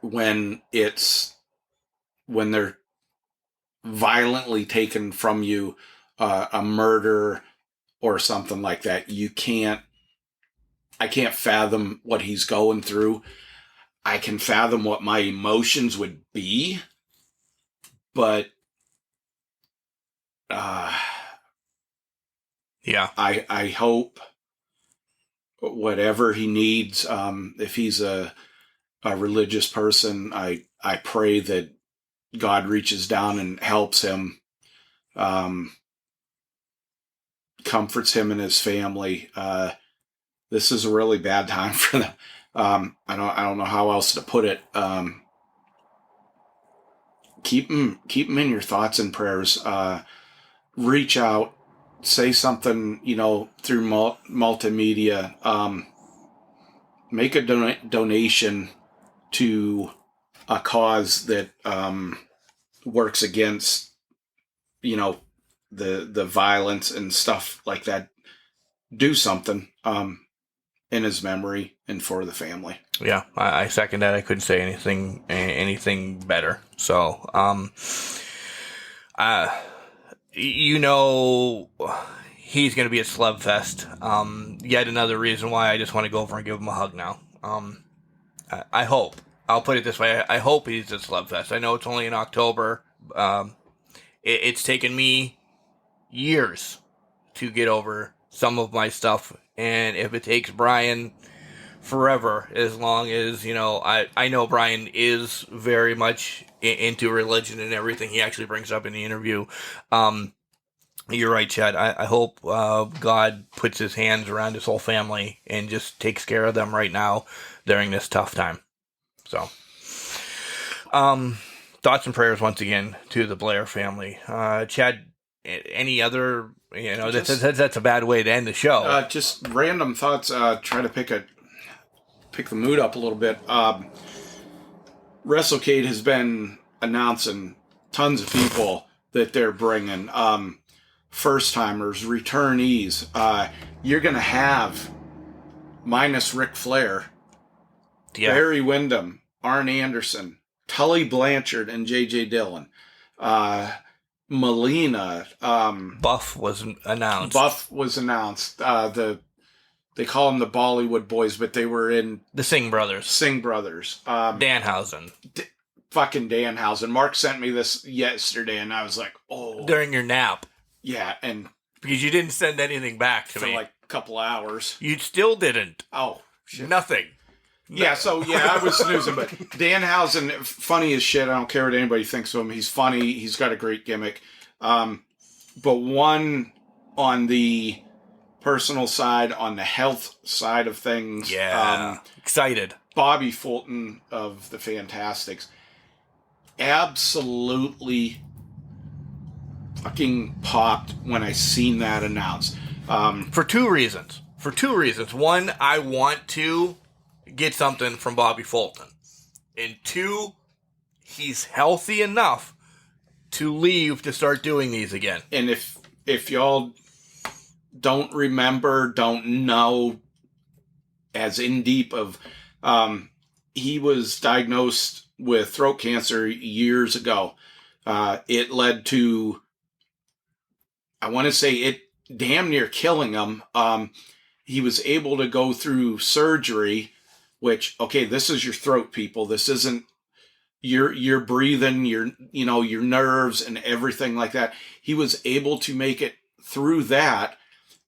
when they're violently taken from you, a murder or something like that. I can't fathom what he's going through. I can fathom what my emotions would be, but yeah, I hope whatever he needs, if he's a religious person, I pray that God reaches down and helps him, comforts him and his family. This is a really bad time for them. I don't know how else to put it. Keep him in your thoughts and prayers. Reach out, say something, through multimedia. Make a donation to a cause that works against, the violence and stuff like that. Do something in his memory and for the family. Yeah, I second that. I couldn't say anything better. So, he's going to be at Slugfest. Yet another reason why I just want to go over and give him a hug now. I hope. I'll put it this way. I hope he's at Slugfest. I know it's only in October. It's taken me years to get over some of my stuff. And if it takes Brian forever, as long as, I know Brian is very much into religion and everything he actually brings up in the interview. You're right, Chad. I hope God puts his hands around his whole family and just takes care of them right now during this tough time. So, thoughts and prayers once again to the Blair family. Chad, any other, that's a bad way to end the show. Just random thoughts. Try to pick the mood up a little bit. WrestleCade has been announcing tons of people that they're bringing. First timers, returnees. You're going to have, minus Ric Flair, Barry Windham, Arn Anderson, Tully Blanchard, and J.J. Dillon. Melina. Buff was announced. They call them the Bollywood Boys, but they were in the Singh Brothers. Danhausen. Fucking Danhausen. Mark sent me this yesterday, and I was like, oh. During your nap. Yeah, and because you didn't send anything back to me. For like a couple hours. You still didn't. Oh, shit. Nothing. Yeah, I was snoozing, but Danhausen, funny as shit. I don't care what anybody thinks of him. He's funny. He's got a great gimmick. But one on the personal side, on the health side of things. Yeah. Excited. Bobby Fulton of the Fantastics. Absolutely fucking popped when I seen that announced. For two reasons. One, I want to get something from Bobby Fulton. And two, he's healthy enough to leave to start doing these again. And if y'all don't remember, don't know as in deep of, he was diagnosed with throat cancer years ago. It led to, I want to say it damn near killing him. He was able to go through surgery, which, okay, this is your throat, people. This isn't your breathing, your nerves and everything like that. He was able to make it through that.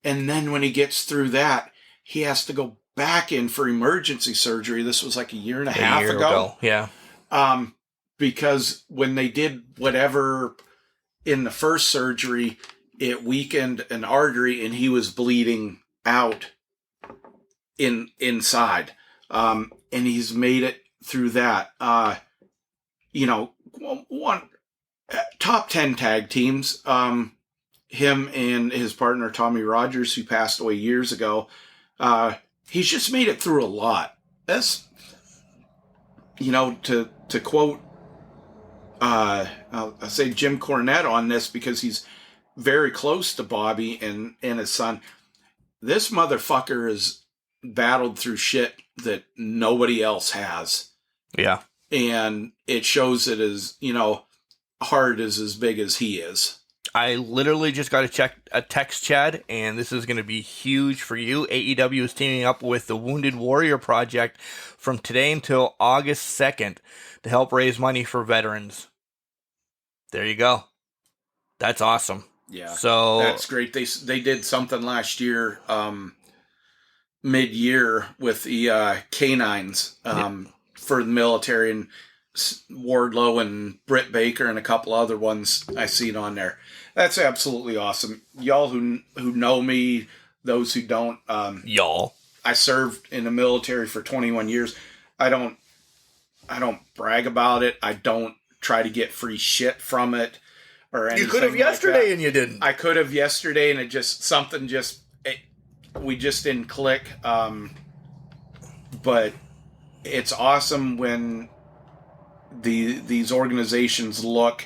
And then when he gets through that, he has to go back in for emergency surgery. This was like a year and a half ago. Yeah. Because when they did whatever in the first surgery, it weakened an artery and he was bleeding out inside. And he's made it through that. One top 10 tag teams. Him and his partner Tommy Rogers, who passed away years ago. He's just made it through a lot. That's, to quote, I'll say Jim Cornette on this because he's very close to Bobby and his son. This motherfucker has battled through shit that nobody else has. Yeah. And it shows it as, heart is as big as he is. I literally just got a text, Chad, and this is going to be huge for you. AEW is teaming up with the Wounded Warrior Project from today until August 2nd to help raise money for veterans. There you go. That's awesome. Yeah, so that's great. They did something last year, mid-year with the canines for the military, and Wardlow and Britt Baker and a couple other ones I seen on there. That's absolutely awesome. Y'all who know me, those who don't, y'all. I served in the military for 21 years. I don't brag about it. I don't try to get free shit from it or anything. You could have yesterday and you didn't. I could have yesterday, and we just didn't click. But it's awesome when these organizations look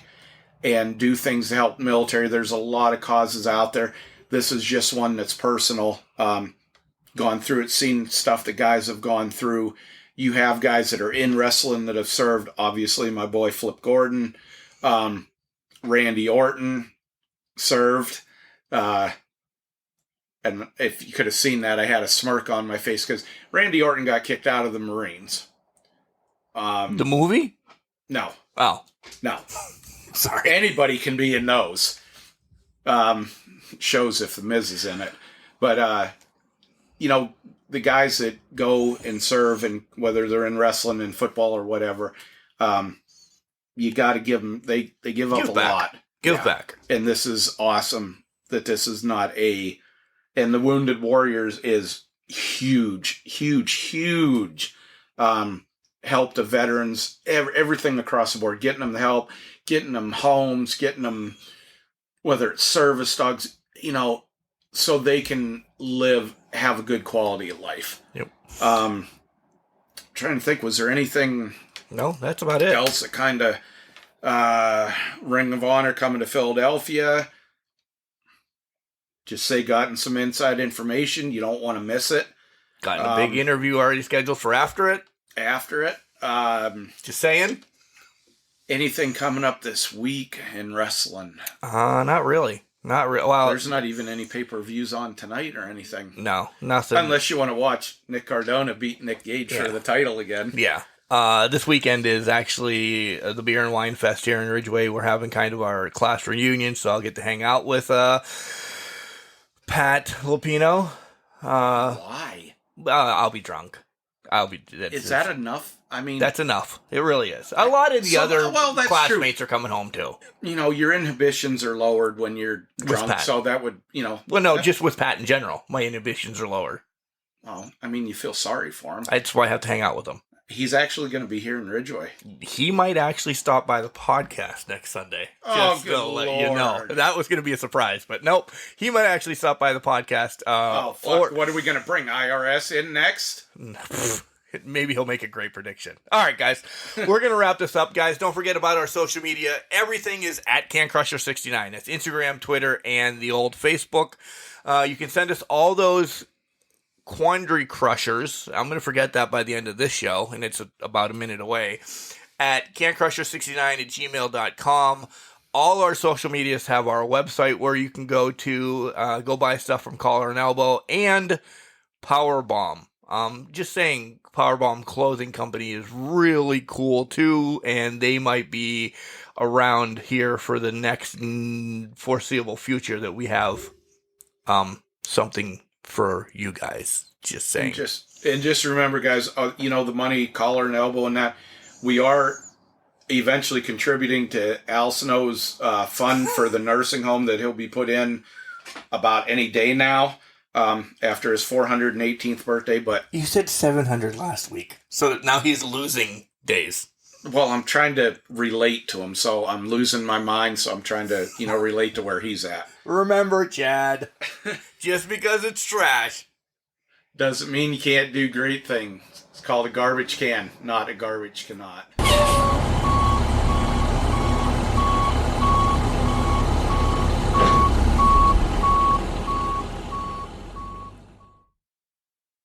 and do things to help the military. There's a lot of causes out there. This is just one that's personal. Gone through it, seen stuff that guys have gone through. You have guys that are in wrestling that have served. Obviously, my boy Flip Gordon, Randy Orton served. And if you could have seen that, I had a smirk on my face because Randy Orton got kicked out of the Marines. The movie? No. Oh. No. Sorry. Anybody can be in those. Shows if the Miz is in it. But, the guys that go and serve, and whether they're in wrestling and football or whatever, you got to give them, they give up a lot. Give back. And this is awesome that this is not and the Wounded Warriors is huge, huge, huge. Help to veterans, everything across the board, getting them the help, getting them homes, getting them, whether it's service dogs, so they can have a good quality of life. Yep. Trying to think, was there anything? No, that's about it. Else that kind of Ring of Honor coming to Philadelphia. Just say gotten some inside information. You don't want to miss it. Got a big interview already scheduled for after it. Just saying. Anything coming up this week in wrestling? Not really. Well, there's not even any pay-per-views on tonight or anything. No, nothing. Unless you want to watch Nick Cardona beat Nick Gage for the title again. Yeah. This weekend is actually the Beer and Wine Fest here in Ridgeway. We're having kind of our class reunion, so I'll get to hang out with Pat Lupino. Why? I'll be drunk. Is that enough? I mean, that's enough. It really is. A lot of the other classmates are coming home too. Your inhibitions are lowered when you're drunk, so that would, Well, no, just with Pat in general, my inhibitions are lower. Well, I mean, you feel sorry for him. That's why I have to hang out with him. He's actually going to be here in Ridgeway. He might actually stop by the podcast next Sunday. Just to let you know. That was going to be a surprise, but nope. He might actually stop by the podcast. Fuck. What are we going to bring? IRS in next? Maybe he'll make a great prediction. All right, guys. We're going to wrap this up, guys. Don't forget about our social media. Everything is at CanCrusher69. That's Instagram, Twitter, and the old Facebook. You can send us all those Quandary Crushers. I'm going to forget that by the end of this show, and it's about a minute away, at cancrusher69@gmail.com. All our social medias have our website where you can go to go buy stuff from Collar and Elbow and Powerbomb. Just saying, Powerbomb Clothing Company is really cool too, and they might be around here for the next foreseeable future that we have something for you guys. Just saying. And just remember, guys, the money, Collar and Elbow, and that we are eventually contributing to Al Snow's fund for the nursing home that he'll be put in about any day now. After his 418th birthday, but you said 700 last week, so now he's losing days. Well, I'm trying to relate to him, so I'm losing my mind. So I'm trying to, relate to where he's at. Remember, Chad, just because it's trash doesn't mean you can't do great things. It's called a garbage can, not a garbage cannot.